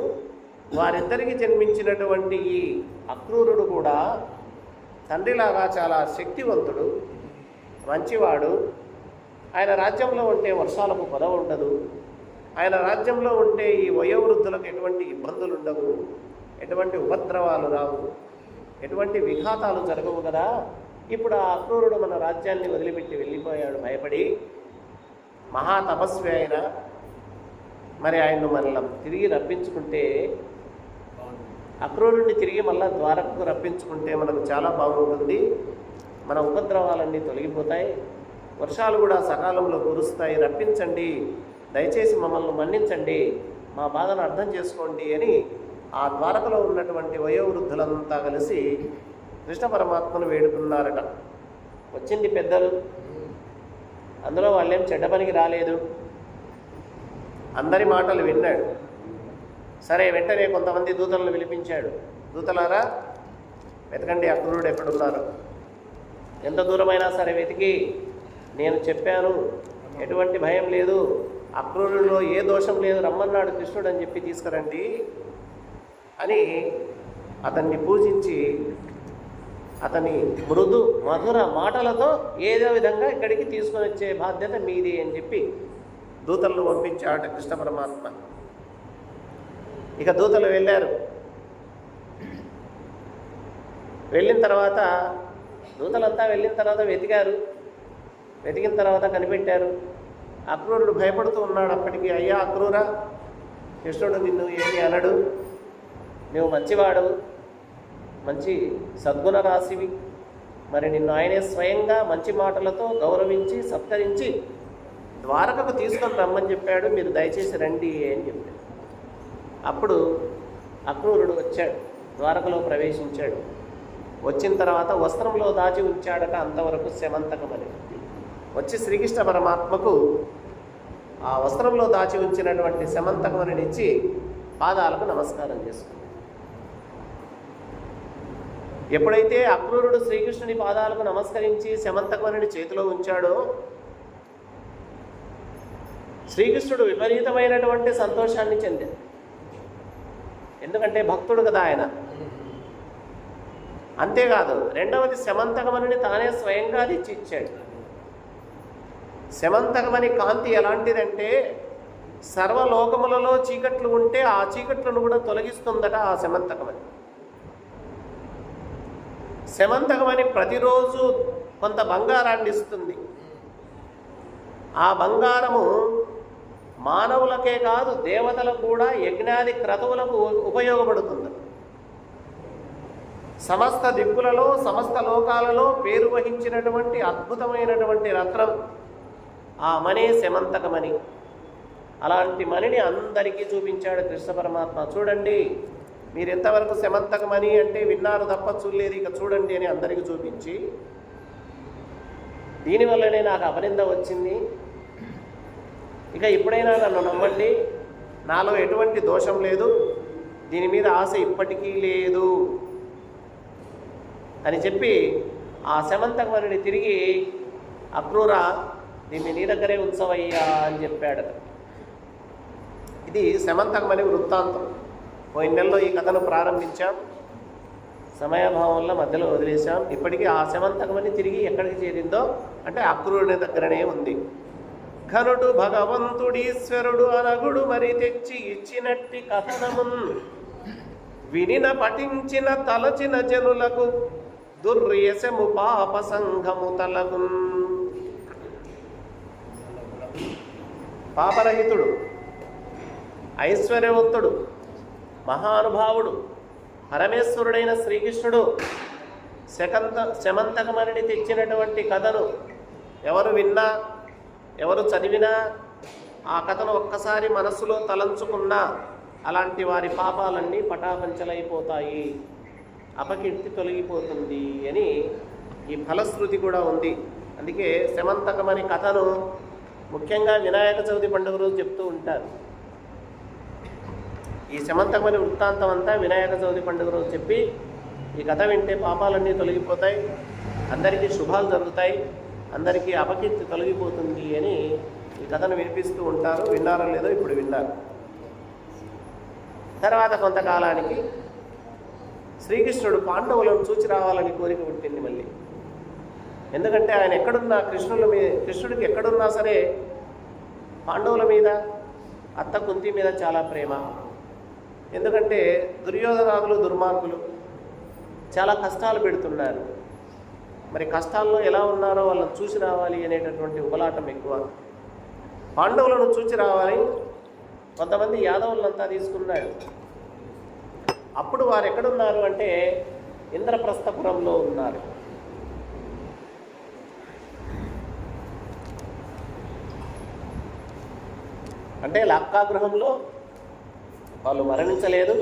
వారిద్దరికి జన్మించినటువంటి ఈ అక్రూరుడు కూడా తండ్రిలాగా చాలా శక్తివంతుడు, మంచివాడు. ఆయన రాజ్యంలో ఉంటే వర్షాలకు కొదవ ఉండదు. ఆయన రాజ్యంలో ఉంటే ఈ వయోవృద్ధులకు ఎటువంటి ఇబ్బందులు ఉండవు, ఎటువంటి ఉపద్రవాలు రావు, ఎటువంటి విఘాతాలు జరగవు కదా. ఇప్పుడు ఆ అక్రూరుడు మన రాజ్యాన్ని వదిలిపెట్టి వెళ్ళిపోయాడు భయపడి. మహా తపస్వి అయిన మరి ఆయన్ను మళ్ళీ తిరిగి రప్పించుకుంటే, అక్రూరుడిని తిరిగి మళ్ళీ ద్వారకకు రప్పించుకుంటే మనకు చాలా బాగుంటుంది. మన ఉపద్రవాలన్నీ తొలగిపోతాయి, వర్షాలు కూడా సకాలంలో కురుస్తాయి. రప్పించండి, దయచేసి మమ్మల్ని మన్నించండి, మా బాధను అర్థం చేసుకోండి అని ఆ ద్వారకలో ఉన్నటువంటి వయోవృద్ధులంతా కలిసి కృష్ణ పరమాత్మను వేడుకున్నారట. వచ్చింది పెద్దలు, అందులో వాళ్ళేం చెడ్డ పనికి రాలేదు, అందరి మాటలు విన్నాడు. సరే, వెంటనే కొంతమంది దూతలను పిలిపించాడు. దూతలారా, వెతకండి అక్రూరుడు ఎక్కడున్నారు, ఎంత దూరమైనా సరే వెతికి, నేను చెప్పాను, ఎటువంటి భయం లేదు, అక్రూరుడిలో ఏ దోషం లేదు, రమ్మన్నాడు కృష్ణుడు అని చెప్పి తీసుకురండి అని అతన్ని పూజించి అతని మృదు మధుర మాటలతో ఏదో విధంగా ఇక్కడికి తీసుకొని వచ్చే బాధ్యత మీది అని చెప్పి దూతలను పంపించాడు కృష్ణ పరమాత్మ. ఇక దూతలు వెళ్ళారు. వెళ్ళిన తర్వాత దూతలంతా వెళ్ళిన తర్వాత వెతికారు. వెతికిన తర్వాత కనిపెట్టారు. అక్రూరుడు భయపడుతూ ఉన్నాడు అప్పటికి. అయ్యా అక్రూరా, కృష్ణుడు నిన్ను ఏమి అనడు, నువ్వు మంచివాడు, మంచి సద్గుణ రాశివి, మరి నిన్ను ఆయనే స్వయంగా మంచి మాటలతో గౌరవించి సత్కరించి ద్వారకకు తీసుకొని రమ్మని చెప్పాడు, మీరు దయచేసి రండి అని చెప్పాడు. అప్పుడు అక్రూరుడు వచ్చాడు, ద్వారకలో ప్రవేశించాడు. వచ్చిన తర్వాత వస్త్రంలో దాచి ఉంచాడట, అంతవరకు శమంతకమని. వచ్చి శ్రీకృష్ణ పరమాత్మకు ఆ వస్త్రంలో దాచి ఉంచినటువంటి శమంతకమని ఇచ్చి పాదాలకు నమస్కారం చేసుకున్నాడు. ఎప్పుడైతే అక్రూరుడు శ్రీకృష్ణుని పాదాలకు నమస్కరించి శమంతకమని చేతిలో ఉంచాడో శ్రీకృష్ణుడు విపరీతమైనటువంటి సంతోషాన్ని చెందాడు. ఎందుకంటే భక్తుడు కదా ఆయన. అంతేకాదు, రెండవది శమంతకమని తానే స్వయంగా అది ఇచ్చాడు. శమంతకమని కాంతి ఎలాంటిదంటే సర్వలోకములలో చీకట్లు ఉంటే ఆ చీకట్లను కూడా తొలగిస్తుందట ఆ శమంతకమని. శమంతకమని ప్రతిరోజు కొంత బంగారాన్ని ఇస్తుంది. ఆ బంగారము మానవులకే కాదు దేవతలకు కూడా యజ్ఞాది క్రతువులకు ఉపయోగపడుతుంది. సమస్త దిక్కులలో సమస్త లోకాలలో పేరు వహించినటువంటి అద్భుతమైనటువంటి రత్నం ఆ మణి శమంతకమణి. అలాంటి మణిని అందరికీ చూపించాడు కృష్ణ పరమాత్మ. చూడండి, మీరు ఎంతవరకు శమంతకమణి అంటే విన్నారు తప్ప చూడలేదు, ఇక చూడండి అని అందరికీ చూపించి, దీనివల్లనే నాకు అపనింద వచ్చింది, ఇక ఇప్పుడైనా నన్ను నమ్మండి, నాలో ఎటువంటి దోషం లేదు, దీని మీద ఆశ ఇప్పటికీ లేదు అని చెప్పి ఆ శమంతకమణిని తిరిగి అక్రూరా దీన్ని నీ దగ్గరే ఉంచవయ్యా అని చెప్పాడు. ఇది శమంతకమణి వృత్తాంతం. పోయిన నెలలో ఈ కథను ప్రారంభించాం, సమయాభావం వల్ల మధ్యలో వదిలేశాం. ఇప్పటికీ ఆ శమంతకమణి తిరిగి ఎక్కడికి చేరిందో అంటే అక్రూరుని దగ్గరనే ఉంది. ఘనుడు భగవంతుడీశ్వరుడు అనగుడు మరి తెచ్చి ఇచ్చినట్టి కథనమున్ వినిన పఠించిన తలచిన జనులకు దుర్యసము పాప సంఘము తలగున్. పాపరహితుడు, ఐశ్వర్యవంతుడు, మహానుభావుడు, పరమేశ్వరుడైన శ్రీకృష్ణుడు శమంతకమణిని తెచ్చినటువంటి కథను ఎవరు విన్నా, ఎవరు చదివినా, ఆ కథను ఒక్కసారి మనస్సులో తలంచుకున్నా అలాంటి వారి పాపాలన్నీ పటాపంచలైపోతాయి, అపకీర్తి తొలగిపోతుంది అని ఈ ఫలశ్రుతి కూడా ఉంది. అందుకే శమంతకమణి కథను ముఖ్యంగా వినాయక చవితి పండుగ రోజు చెప్తూ ఉంటారు. ఈ శమంతకమణి వృత్తాంతం అంతా వినాయక చవితి పండుగ రోజు చెప్పి ఈ కథ వింటే పాపాలన్నీ తొలగిపోతాయి, అందరికీ శుభాలు జరుగుతాయి, అందరికీ అపకీర్తి తొలగిపోతుంది అని ఈ కథను వినిపిస్తూ ఉంటారు. విన్నారో లేదో ఇప్పుడు విన్నారు. తర్వాత కొంతకాలానికి శ్రీకృష్ణుడు పాండవులను చూచి రావాలని కోరిక పుట్టింది మళ్ళీ. ఎందుకంటే ఆయన ఎక్కడున్నా కృష్ణుడికి ఎక్కడున్నా సరే పాండవుల మీద, అత్త కుంతి మీద చాలా ప్రేమ. ఎందుకంటే దుర్యోధనాదులు దుర్మార్గులు చాలా కష్టాలు పెడుతున్నారు. మరి కష్టాల్లో ఎలా ఉన్నారో వాళ్ళని చూసి రావాలి అనేటటువంటి ఉపలాటం ఎక్కువ. పాండవులను చూసి రావాలి కొంతమంది యాదవులంతా తీసుకున్నాడు. అప్పుడు వారు ఎక్కడున్నారు అంటే ఇంద్రప్రస్థపురంలో ఉన్నారు. అంటే లక్కాగృహంలో వాళ్ళు మరణించలేదు,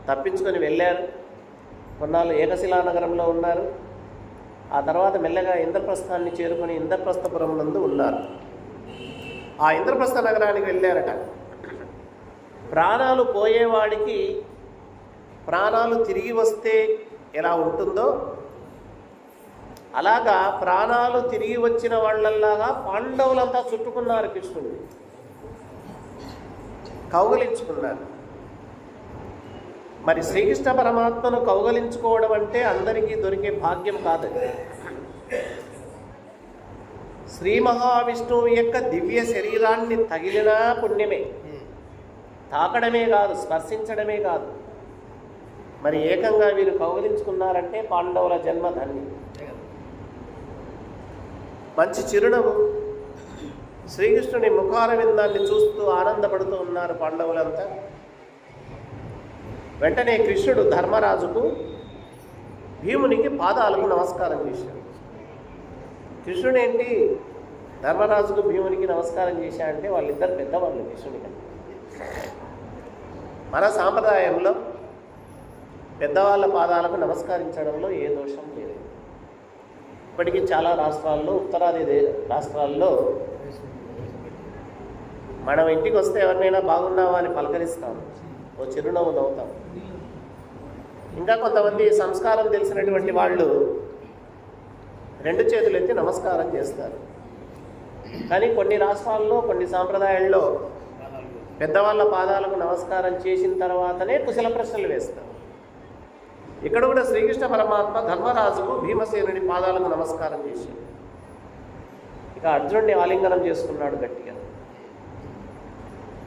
తప్పించుకొని వెళ్ళారు. కొన్నాళ్ళు ఏకశిలా నగరంలో ఉన్నారు. ఆ తర్వాత మెల్లగా ఇంద్రప్రస్థాన్ని చేరుకొని ఇంద్రప్రస్థపురం నందు ఉన్నారు. ఆ ఇంద్రప్రస్థ నగరానికి వెళ్ళారట. ప్రాణాలు పోయేవాడికి ప్రాణాలు తిరిగి వస్తే ఎలా ఉంటుందో అలాగా ప్రాణాలు తిరిగి వచ్చిన వాళ్ళలాగా పాండవులంతా చుట్టుకున్నారు, కృష్ణుడిని కౌగలించుకున్నారు. మరి శ్రీకృష్ణ పరమాత్మను కౌగలించుకోవడం అంటే అందరికీ దొరికే భాగ్యం కాదండి. శ్రీ మహావిష్ణువు యొక్క దివ్య శరీరాన్ని తగిలినా పుణ్యమే, తాకడమే కాదు, స్పర్శించడమే కాదు. మరి ఏకంగా వీరు కౌగలించుకున్నారంటే పాండవుల జన్మ ధన్యం. మంచి చిరునవ్వు, శ్రీకృష్ణుని ముఖారవిందాన్ని చూస్తూ ఆనందపడుతూ ఉన్నారు పాండవులంతా. వెంటనే కృష్ణుడు ధర్మరాజుకు భీమునికి పాదాలకు నమస్కారం చేశాడు. కృష్ణుడు ఏంటి ధర్మరాజుకు భీమునికి నమస్కారం చేశాడంటే వాళ్ళిద్దరు పెద్దవాళ్ళు కృష్ణుడికి. మన సాంప్రదాయంలో పెద్దవాళ్ళ పాదాలకు నమస్కరించడంలో ఏ దోషం లేదు. ఇప్పటికీ చాలా రాష్ట్రాల్లో, ఉత్తరాది రాష్ట్రాల్లో మనం ఇంటికి వస్తే ఎవరినైనా బాగున్నావా అని పలకరిస్తాం, ఓ చిరునవ్వు నవ్వుతాం. ఇంకా కొంతమంది సంస్కారం తెలిసినటువంటి వాళ్ళు 2 చేతులు ఎత్తి నమస్కారం చేస్తారు. కానీ కొన్ని రాష్ట్రాల్లో, కొన్ని సాంప్రదాయాల్లో పెద్దవాళ్ళ పాదాలకు నమస్కారం చేసిన తర్వాతనే కుశల ప్రశ్నలు వేస్తారు. ఇక్కడ కూడా శ్రీకృష్ణ పరమాత్మ ధర్మరాజుకు భీమసేనుడి పాదాలకు నమస్కారం చేశాడు. ఇక అర్జునుడిని ఆలింగనం చేసుకున్నాడు గట్టిగా.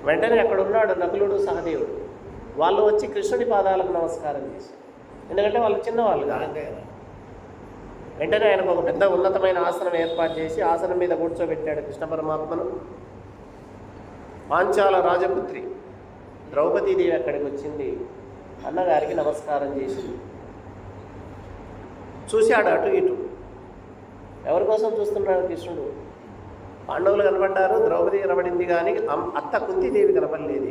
వెంటనే అక్కడ ఉన్నాడు నకులుడు, సహదేవుడు. వాళ్ళు వచ్చి కృష్ణుడి పాదాలకు నమస్కారం చేశారు. ఎందుకంటే వాళ్ళు చిన్నవాళ్ళు కాదు. వెంటనే ఆయనకు ఒక పెద్ద ఉన్నతమైన ఆసనం ఏర్పాటు చేసి ఆసనం మీద కూర్చోబెట్టాడు కృష్ణ పరమాత్మను. పాంచాల రాజపుత్రి ద్రౌపదీదేవి అక్కడికి వచ్చింది, అన్నగారికి నమస్కారం చేసింది. చూశాడు అటు ఇటు. ఎవరి కోసం చూస్తున్నాడు కృష్ణుడు? పాండవులు కనబడ్డారు, ద్రౌపది కనబడింది, కానీ అత్త కుంతీదేవి కనబడలేదు.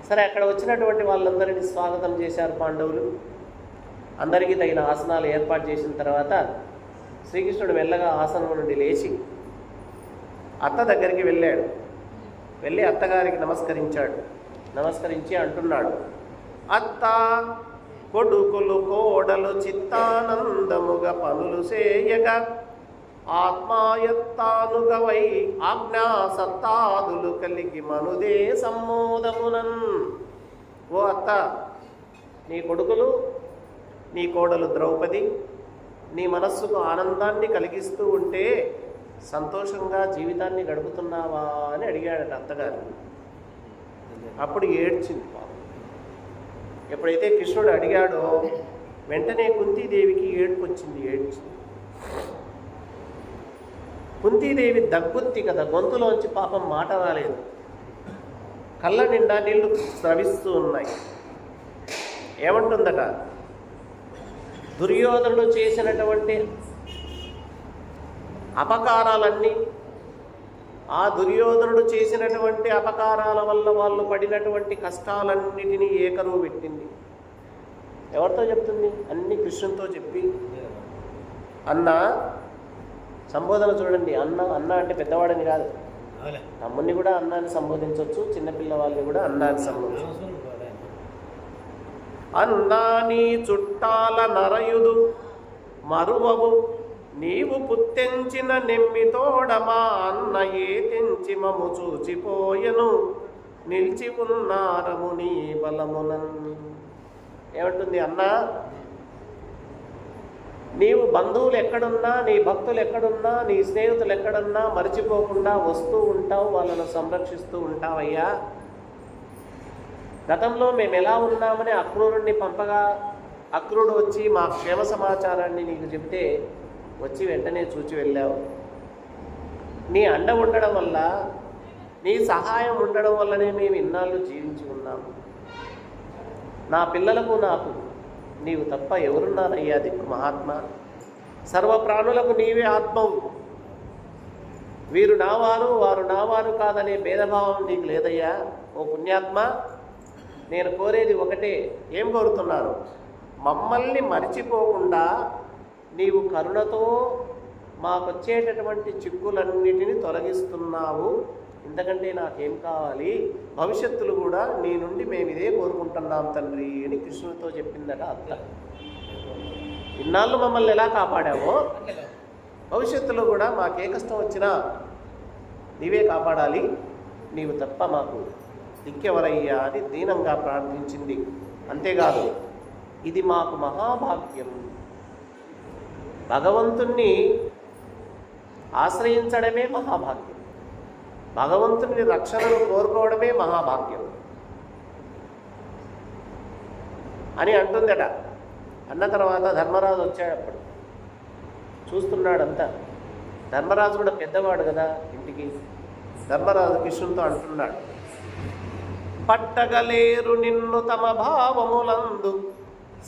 సరే, అక్కడ వచ్చినటువంటి వాళ్ళందరినీ స్వాగతం చేశారు పాండవులు. అందరికీ తగిన ఆసనాలు ఏర్పాటు చేసిన తర్వాత శ్రీకృష్ణుడు మెల్లగా ఆసనం నుండి లేచి అత్త దగ్గరికి వెళ్ళాడు. వెళ్ళి అత్తగారికి నమస్కరించాడు. నమస్కరించి అంటున్నాడు, అత్త కొడుకులు కోడలు చిత్తానందముగా పనులు చేయగా ఆత్మాయత్తానుగవై ఆజ్ఞా సత్తాదులు కలిగి మనుదే సమ్మోదమునన్. ఓ అత్త, నీ కొడుకులు, నీ కోడలు ద్రౌపది నీ మనస్సుకు ఆనందాన్ని కలిగిస్తూ ఉంటే సంతోషంగా జీవితాన్ని గడుపుతున్నావా అని అడిగాడట అత్తగారు. అప్పుడు ఏడ్చింది పాపం. ఎప్పుడైతే కృష్ణుడు అడిగాడో వెంటనే కుంతీదేవికి ఏడుపు వచ్చింది, ఏడ్చింది. కుంతీదేవి దగ్గుత్తి కదా, గొంతులోంచి పాపం మాట రాలేదు. కళ్ళ నిండా నీళ్లు స్రవిస్తూ ఉన్నాయి. ఏమంటుందట, దుర్యోధనుడు చేసినటువంటి అపకారాలన్నీ, ఆ దుర్యోధనుడు చేసినటువంటి అపకారాల వల్ల వాళ్ళు పడినటువంటి కష్టాలన్నిటినీ ఏకరువు పెట్టింది. ఎవరితో చెప్తుంది? అన్ని కృష్ణునితో చెప్పి, అన్న సంబోధన చూడండి. అన్న అన్న అంటే పెద్దవాడని కాదు, తమ్ముడిని కూడా అన్న అని సంబోధించవచ్చు, చిన్నపిల్లవాళ్ళని కూడా అన్న అని సంబోధించవచ్చు. అన్నా నీ చుట్టాల నరయుదు మరువవు, నీవు పుత్తెంచిన నెమ్మితోడమా అన్న ఏ తెంచి మము చూచిపోయెను, నిలిచి ఉన్నారము నీ బలమునన్. ఏమంటుంది? అన్నా, నీవు బంధువులు ఎక్కడున్నా, నీ భక్తులు ఎక్కడున్నా, నీ స్నేహితులు ఎక్కడున్నా మర్చిపోకుండా వస్తూ ఉంటావు, వాళ్ళను సంరక్షిస్తూ ఉంటావయ్యా. గతంలో మేము ఎలా ఉన్నామని అక్రూరుణ్ణి పంపగా అక్రూరుడు వచ్చి మా క్షేమ సమాచారాన్ని నీకు చెబితే వచ్చి వెంటనే చూచి వెళ్ళావు. నీ అండ ఉండడం వల్ల, నీ సహాయం ఉండడం వల్లనే మేము ఇన్నాళ్ళు జీవించి ఉన్నాము. నా పిల్లలకు నాకు నీవు తప్ప ఎవరున్నారయ్యా దిక్కు మహాత్మా. సర్వప్రాణులకు నీవే ఆత్మవు. వీరు నావారు, వారు నావారు కాదనే భేదభావం నీకు లేదయ్యా. ఓ పుణ్యాత్మ, నేను కోరేది ఒకటే. ఏం కోరుతున్నాను? మమ్మల్ని మరిచిపోకుండా నీవు కరుణతో మాకొచ్చేటటువంటి చిక్కులన్నిటినీ తొలగిస్తున్నావు. ఇంతకంటే నాకేం కావాలి? భవిష్యత్తులో కూడా నీ నుండి మేము ఇదే కోరుకుంటున్నాం తండ్రి అని కృష్ణుడితో చెప్పిందట అత్త. ఇన్నాళ్ళు మమ్మల్ని ఎలా కాపాడావో భవిష్యత్తులో కూడా మాకే కష్టం వచ్చినా నీవే కాపాడాలి, నీవు తప్ప మాకు దిక్కెవరయ్యా అని దీనంగా ప్రార్థించింది. అంతేకాదు, ఇది మాకు మహాభాగ్యం. భగవంతుణ్ణి ఆశ్రయించడమే మహాభాగ్యం. భగవంతుని రక్షణను కోరుకోవడమే మహాభాగ్యం అని అంటుందట. అన్న తర్వాత ధర్మరాజు వచ్చాడు. అప్పుడు చూస్తున్నాడంతా. ధర్మరాజు కూడా పెద్దవాడు కదా ఇంటికి. ధర్మరాజు కృష్ణునితో అంటున్నాడు, పట్టగలేరు నిన్ను తమ భావములందు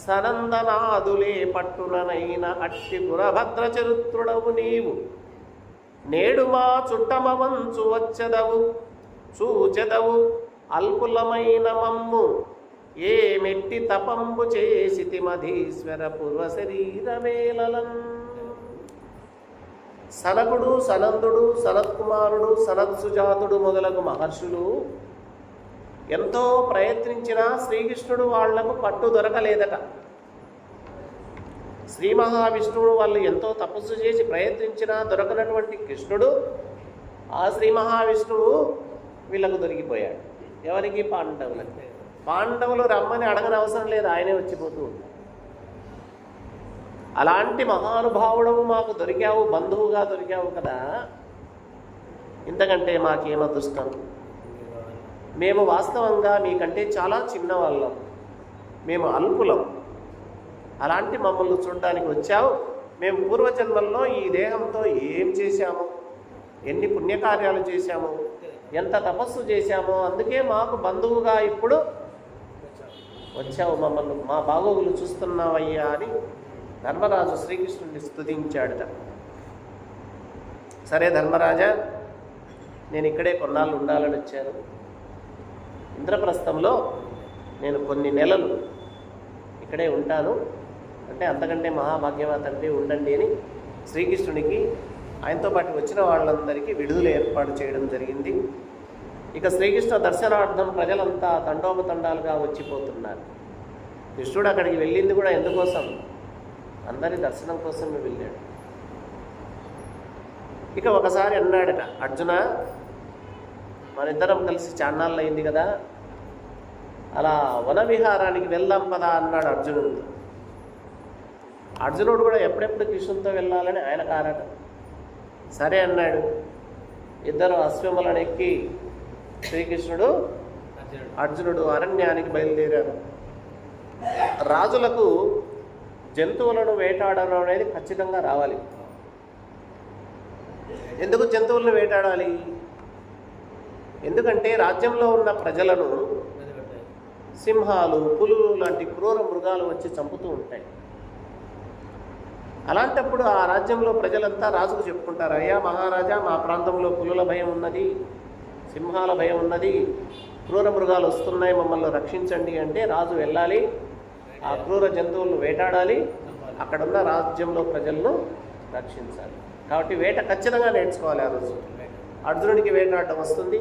సనందనాదులే పట్టుననైన అట్టి గురభద్ర చరిత్రుడవు నీవు. నేడు మా చుట్టమవంచు వచ్చెదవు చూచెదవు అల్పులమైన మమ్ము. ఏ మెట్టి తపంబు చేసితి మధీశ్వర పూర్వ శరీరవేళలన్. సనకుడు, సనందుడు, సనత్కుమారుడు, సనత్సుజాతుడు మొదలగు మహర్షులు ఎంతో ప్రయత్నించినా శ్రీకృష్ణుడు వాళ్లకు పట్టు దొరకలేదట. శ్రీ మహావిష్ణువు వాళ్ళు ఎంతో తపస్సు చేసి ప్రయత్నించినా దొరకనటువంటి కృష్ణుడు, ఆ శ్రీ మహావిష్ణువు వీళ్ళకు దొరికిపోయాడు. ఎవరికి? పాండవులకి. పాండవులు రమ్మని అడగని అవసరం లేదు, ఆయనే వచ్చిపోతూ ఉంటాడు. అలాంటి మహానుభావుడవు మాకు దొరికావు, బంధువుగా దొరికావు కదా, ఇంతకంటే మాకేం అదృష్టం. మేము వాస్తవంగా మీకంటే చాలా చిన్నవాళ్ళం, మేము అల్పులం. అలాంటి మమ్మల్ని చూడడానికి వచ్చావు. మేము పూర్వజన్మల్లో ఈ దేహంతో ఏం చేశాము, ఎన్ని పుణ్యకార్యాలు చేశాము, ఎంత తపస్సు చేశామో, అందుకే మాకు బంధువుగా ఇప్పుడు వచ్చావు, మమ్మల్ని మా బాగోగులు చూస్తున్నావయ్యా అని ధర్మరాజు శ్రీకృష్ణుడిని స్తుతించాడుట. సరే ధర్మరాజా, నేను ఇక్కడే కొన్నాళ్ళు ఉండాలని వచ్చాను. ఇంద్రప్రస్థంలో నేను కొన్ని నెలలు ఇక్కడే ఉంటాను అంటే, అంతకంటే మహాభాగ్యవత అంటే ఉండండి అని శ్రీకృష్ణునికి ఆయనతో పాటు వచ్చిన వాళ్ళందరికీ విడుదల ఏర్పాటు చేయడం జరిగింది. ఇక శ్రీకృష్ణ దర్శనార్థం ప్రజలంతా తండోపతండాలుగా వచ్చిపోతున్నారు. కృష్ణుడు అక్కడికి వెళ్ళింది కూడా ఎందుకోసం? అందరి దర్శనం కోసమే వెళ్ళాడు. ఇక ఒకసారి అన్నాడట, అర్జున, మనిద్దరం కలిసి చాన్నాళ్ళు అయింది కదా, అలా వన విహారానికి వెళ్దాం పదా అన్నాడు అర్జునుడితో. అర్జునుడు కూడా ఎప్పుడెప్పుడు కృష్ణుడితో వెళ్ళాలని ఆయన కారట. సరే అన్నాడు. ఇద్దరు అశ్వములను ఎక్కి శ్రీకృష్ణుడు అర్జునుడు అరణ్యానికి బయలుదేరారు. రాజులకు జంతువులను వేటాడడం అనేది ఖచ్చితంగా రావాలి. ఎందుకు జంతువులను వేటాడాలి? ఎందుకంటే రాజ్యంలో ఉన్న ప్రజలను సింహాలు, పులులు లాంటి క్రూర మృగాలు వచ్చి చంపుతూ ఉంటాయి. అలాంటప్పుడు ఆ రాజ్యంలో ప్రజలంతా రాజుకు చెప్పుకుంటారు, అయ్యా మహారాజా, మా ప్రాంతంలో పులుల భయం ఉన్నది, సింహాల భయం ఉన్నది, క్రూర మృగాలు వస్తున్నాయి, మమ్మల్ని రక్షించండి అంటే రాజు వెళ్ళాలి, ఆ క్రూర జంతువులను వేటాడాలి, అక్కడున్న రాజ్యంలో ప్రజలను రక్షించాలి. కాబట్టి వేట ఖచ్చితంగా నేర్చుకోవాలి. ఆ రోజు అర్జునుడికి వేటాడటం వస్తుంది,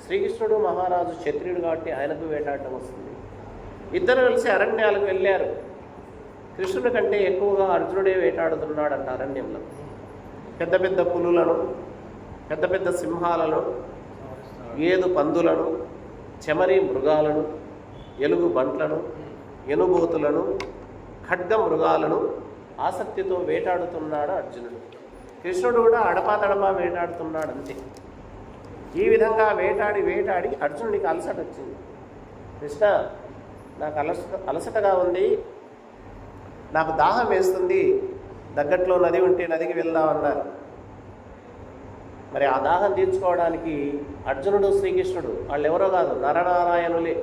శ్రీకృష్ణుడు మహారాజు క్షత్రియుడు కాబట్టి ఆయనకు వేటాడటం వస్తుంది. ఇద్దరు కలిసి అరణ్యాలకు వెళ్ళారు. కృష్ణుడి కంటే ఎక్కువగా అర్జునుడే వేటాడుతున్నాడంట అరణ్యంలో. పెద్ద పెద్ద పులులను, పెద్ద పెద్ద సింహాలను, ఏదు పందులను, చెమరి మృగాలను, ఎలుగు బంట్లను, ఎనుబోతులను, ఖడ్గ మృగాలను ఆసక్తితో వేటాడుతున్నాడు అర్జునుడు. కృష్ణుడు కూడా అడపాతడపా వేటాడుతున్నాడు అంతే. ఈ విధంగా వేటాడి వేటాడి అర్జునుడికి అలసట వచ్చింది. కృష్ణ, నాకు అలసటగా ఉంది, నాకు దాహం వేస్తుంది, దగ్గట్లో నది ఉంటే నదికి వెళ్దామన్నారు. మరి ఆ దాహం తీర్చుకోవడానికి అర్జునుడు శ్రీకృష్ణుడు వాళ్ళు ఎవరో కాదు, నరనారాయణులే.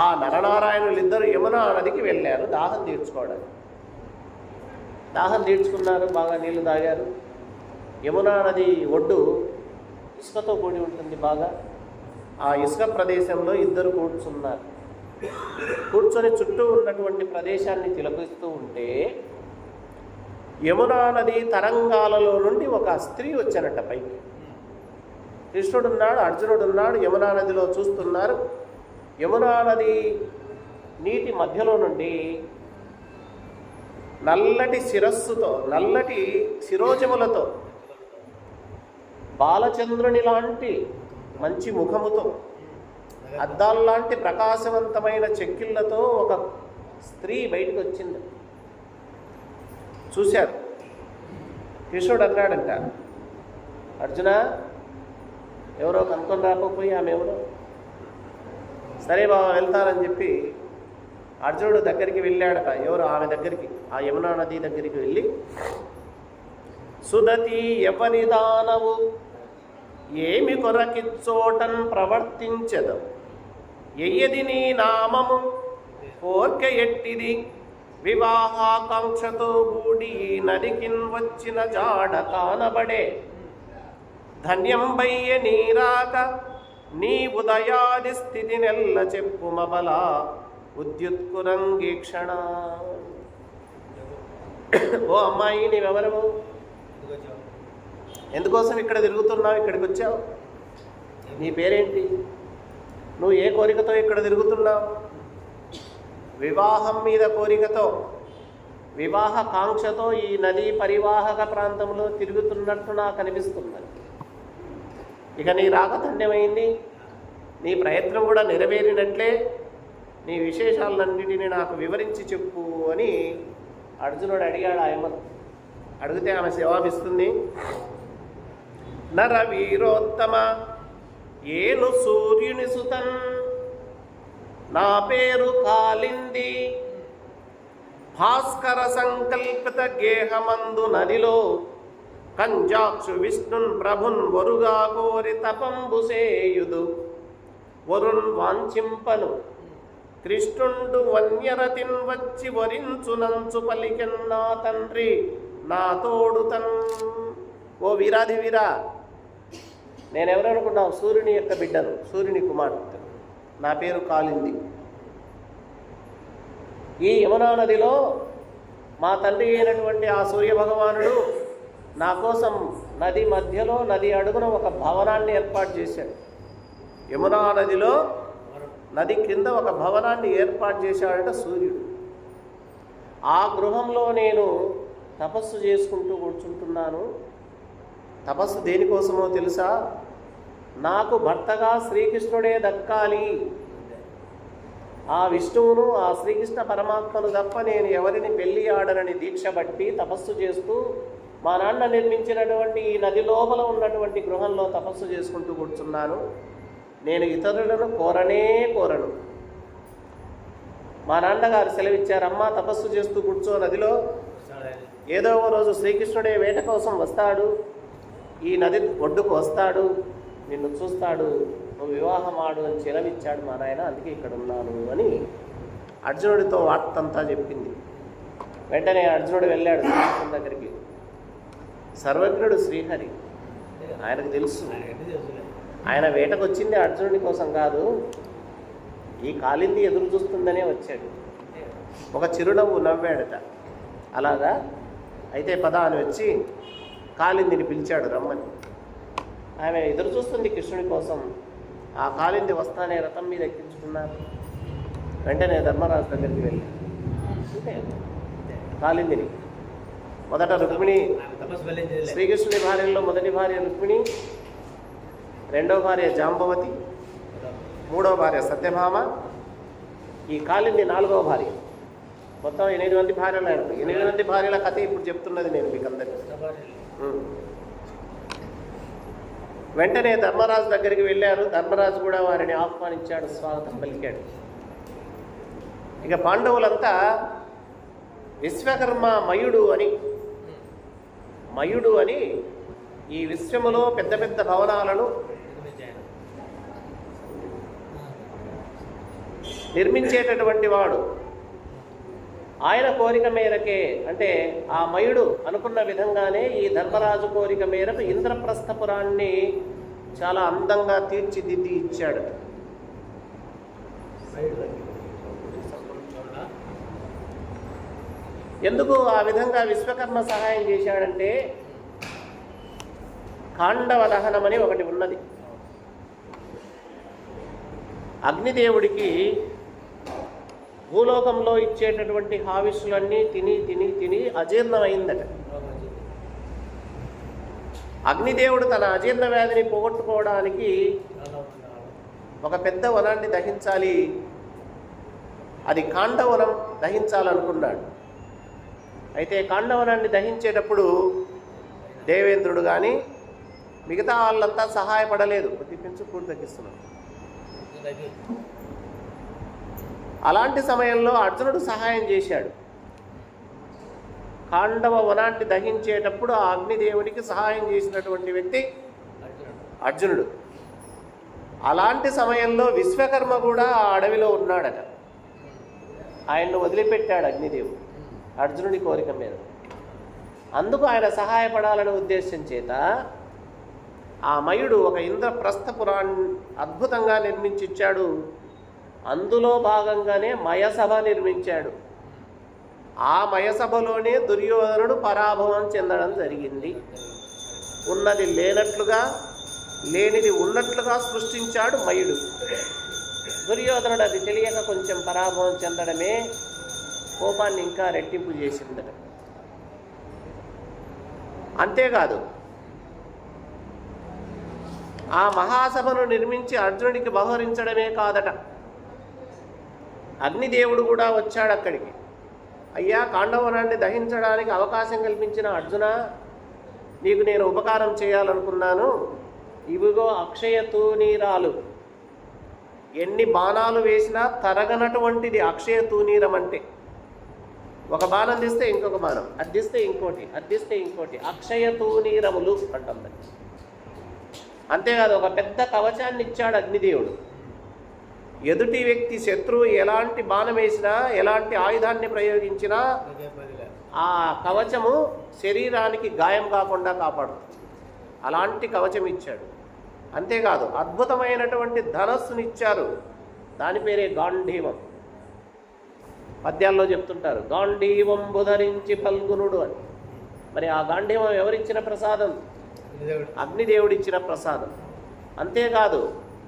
ఆ నరనారాయణులు ఇద్దరు యమునా నదికి వెళ్ళారు దాహం తీర్చుకోవడానికి. దాహం తీర్చుకున్నారు, బాగా నీళ్లు తాగారు. యమునా నది ఒడ్డు ఇసుకతో కూడి ఉంటుంది బాగా. ఆ ఇసుక ప్రదేశంలో ఇద్దరు కూర్చున్నారు. కూర్చొని చుట్టూ ఉన్నటువంటి ప్రదేశాన్ని తిలకిస్తూ ఉంటే యమునా నది తరంగాలలో నుండి ఒక స్త్రీ వచ్చానట పైకి. కృష్ణుడున్నాడు, అర్జునుడున్నాడు, యమునా నదిలో చూస్తున్నారు. యమునా నది నీటి మధ్యలో నుండి నల్లటి శిరస్సుతో, నల్లటి శిరోజములతో, బాలచంద్రుని లాంటి మంచి ముఖముతో, అద్దాల్లాంటి ప్రకాశవంతమైన చెక్కిళ్లతో ఒక స్త్రీ బయటకు వచ్చింది. చూశారు. కృష్ణుడు అన్నాడంట, అర్జున, ఎవరో కనుక్కొని రాకపోయి ఆమె ఎవరో. సరే బాబా వెళ్తానని చెప్పి అర్జునుడు దగ్గరికి వెళ్ళాడట. ఎవరు? ఆమె దగ్గరికి, ఆ యమునా నది దగ్గరికి వెళ్ళి, సుదతి యపనిదానవు ఏమి కొరకిచ్చోటన్ ప్రవర్తించదు, ఎయ్యది నీ నామము కోర్కె ఎట్టిది వివాహాకాంక్షతో కూడి నదికిన్ వచ్చిన జాడ కానబడే ధన్యంబయ్య నీరాక నీ ఉదయాది స్థితి నెల్ల చెప్పు మబల ఉద్యుత్కురంగీక్షణ. ఓ అమ్మాయి, నీవెవరము? ఎందుకోసం ఇక్కడ తిరుగుతున్నావు? ఇక్కడికి వచ్చావు? నీ పేరేంటి? నువ్వు ఏ కోరికతో ఇక్కడ తిరుగుతున్నావు? వివాహం మీద కోరికతో, వివాహ కాంక్షతో ఈ నదీ పరివాహక ప్రాంతంలో తిరుగుతున్నట్టు నాకు అనిపిస్తున్నది. ఇక నీ రాక ధన్యమైంది, నీ ప్రయత్నం కూడా నెరవేరినట్లే. నీ విశేషాలన్నిటినీ నాకు వివరించి చెప్పు అని అర్జునుడు అడిగాడు ఆయమ్మను. అడిగితే ఆమె జవాబిస్తుంది. నర వీరోత్తమ ఏను సూర్యుని సుతన్, నా పేరు కాలింది, భాస్కర సంకల్పిత గేహమందు నదిలో కంజాక్షు విష్ణున్ ప్రభున్ వరుగా కోరి తపంబుసేయుదు వరుణ్ వాంఛింపను కృష్ణుండు వన్యరతిన్ వచ్చి వరించునంచు పలికెన్నా తండ్రి నా తోడుతన్. ఓ వీరాది వీరా, నేనెవరనుకున్నావు? సూర్యుని యొక్క బిడ్డను, సూర్యుని కుమార్తె. నా పేరు కాలింది. ఈ యమునా నదిలో మా తండ్రి అయినటువంటి ఆ సూర్యభగవానుడు నా కోసం నది మధ్యలో, నది అడుగున ఒక భవనాన్ని ఏర్పాటు చేశాడు. యమునా నదిలో నది క్రింద ఒక భవనాన్ని ఏర్పాటు చేశాడట సూర్యుడు. ఆ గృహంలో నేను తపస్సు చేసుకుంటూ కూర్చుంటున్నాను. తపస్సు దేనికోసమో తెలుసా? నాకు భర్తగా శ్రీకృష్ణుడే దక్కాలి. ఆ విష్ణువును, ఆ శ్రీకృష్ణ పరమాత్మను తప్ప నేను ఎవరిని పెళ్లి ఆడనని దీక్ష బట్టి తపస్సు చేస్తూ మా నాన్న నిర్మించినటువంటి ఈ నది లోపల ఉన్నటువంటి గృహంలో తపస్సు చేసుకుంటూ కూర్చున్నాను. నేను ఇతరులను కోరను. మా నాన్నగారు సెలవిచ్చారమ్మా, తపస్సు చేస్తూ కూర్చో నదిలో, ఏదో ఓ రోజు శ్రీకృష్ణుడే వేట కోసం వస్తాడు, ఈ నది ఒడ్డుకు వస్తాడు, నిన్ను చూస్తాడు, నువ్వు వివాహం ఆడు అని సెలవిచ్చాడు మా నాయన, అందుకే ఇక్కడ ఉన్నాను అని అర్జునుడితో వార్తంతా చెప్పింది. వెంటనే అర్జునుడు వెళ్ళాడు శ్రీకృష్ణుడి దగ్గరికి. సర్వజ్ఞుడు శ్రీహరి, ఆయనకు తెలుసు. ఆయన వేటకు వచ్చింది అర్జునుడి కోసం కాదు, ఈ కాలింది ఎదురు చూస్తుందనే వచ్చాడు. ఒక చిరునవ్వు నవ్వాడట. అలాగా అయితే పద అని వచ్చి కాలిందిని పిలిచాడు రమ్మని. ఆమె ఎదురు చూస్తుంది కృష్ణుడి కోసం. ఆ కాలింది వస్తానే రథం మీద ఎక్కించుకున్నారు. వెంటనే ధర్మరాజు దగ్గరికి వెళ్ళి అంటే కాలిందిని మొదట రుక్మిణి, శ్రీకృష్ణుడి భార్యల్లో మొదటి భార్య రుక్మిణి, రెండవ భార్య జాంబవతి, మూడవ భార్య సత్యభామ, ఈ కాలింది నాలుగవ భార్య. మొత్తం 8 మంది భార్యలు. 8 మంది భార్యల కథ ఇప్పుడు చెప్తున్నది నేను మీకు అందరికీ. వెంటనే ధర్మరాజు దగ్గరికి వెళ్ళారు. ధర్మరాజు కూడా వారిని ఆహ్వానించాడు, స్వాగతం పలికాడు. ఇక పాండవులంతా విశ్వకర్మ మయుడు అని ఈ విశ్వములో పెద్ద పెద్ద భవనాలను నిర్మించేటటువంటి వాడు. ఆయన కోరిక మేరకే, అంటే ఆ మయుడు అనుకున్న విధంగానే ఈ ధర్మరాజు కోరిక మేరకు ఇంద్రప్రస్థపురాన్ని చాలా అందంగా తీర్చిదిద్ది ఇచ్చాడు. ఎందుకు ఆ విధంగా విశ్వకర్మ సహాయం చేశాడంటే, ఖాండవ దహనం అని ఒకటి ఉన్నది. అగ్నిదేవుడికి భూలోకంలో ఇచ్చేటటువంటి హావిష్లన్నీ తిని అజీర్ణమైందట. అగ్నిదేవుడు తన అజీర్ణ వ్యాధిని పోగొట్టుకోవడానికి ఒక పెద్ద వనాన్ని దహించాలి, అది కాండవనం దహించాలనుకున్నాడు. అయితే కాండవనాన్ని దహించేటప్పుడు దేవేంద్రుడు కానీ మిగతా వాళ్ళంతా సహాయపడలేదు. కొద్ది పెంచు పూర్తి తగ్గిస్తున్నాడు. అలాంటి సమయంలో అర్జునుడు సహాయం చేశాడు. ఖాండవ వనాన్ని దహించేటప్పుడు ఆ అగ్నిదేవుడికి సహాయం చేసినటువంటి వ్యక్తి అర్జునుడు. అలాంటి సమయంలో విశ్వకర్మ కూడా ఆ అడవిలో ఉన్నాడట. ఆయన్ను వదిలిపెట్టాడు అగ్నిదేవుడు అర్జునుడి కోరిక మీద. అందుకు ఆయన సహాయపడాలనే ఉద్దేశం చేత ఆ మయుడు ఒక ఇంద్రప్రస్థపురాన్ని అద్భుతంగా నిర్మించిచ్చాడు. అందులో భాగంగానే మయసభ నిర్మించాడు. ఆ మయసభలోనే దుర్యోధనుడు పరాభవం చెందడం జరిగింది. ఉన్నది లేనట్లుగా, లేనిది ఉన్నట్లుగా సృష్టించాడు మయుడు. దుర్యోధనుడు అది తెలియక కొంచెం పరాభవం చెందడమే కోపాన్ని ఇంకా రెట్టింపు చేసిందట. అంతేకాదు, ఆ మహాసభను నిర్మించి అర్జునుడికి బహుకరించడమే కాదట, అగ్నిదేవుడు కూడా వచ్చాడు అక్కడికి. అయ్యా, కాండవనాన్ని దహించడానికి అవకాశం కల్పించిన అర్జున, నీకు నేను ఉపకారం చేయాలనుకున్నాను. ఇవిగో అక్షయ తూనీరాలు, ఎన్ని బాణాలు వేసినా తరగనటువంటిది అక్షయ తూనీరం అంటే. ఒక బాణం తీస్తే ఇంకొక బాణం, అద్దిస్తే ఇంకోటి, అద్దిస్తే ఇంకోటి, అక్షయ తూనీరములు అంటాం. అంతేకాదు, ఒక పెద్ద కవచాన్ని ఇచ్చాడు అగ్నిదేవుడు. ఎదుటి వ్యక్తి శత్రువు ఎలాంటి బాణం వేసినా, ఎలాంటి ఆయుధాన్ని ప్రయోగించినా ఆ కవచము శరీరానికి గాయం కాకుండా కాపాడుతుంది. అలాంటి కవచం ఇచ్చాడు. అంతేకాదు, అద్భుతమైనటువంటి ధనస్సునిచ్చారు. దాని పేరే గాంధీవం. పద్యాల్లో చెప్తుంటారు, గాంధీవంబు ధరించి ఫల్గునుడు అని. మరి ఆ గాంధీవం ఎవరిచ్చిన ప్రసాదం? అగ్నిదేవుడిచ్చిన ప్రసాదం. అంతేకాదు,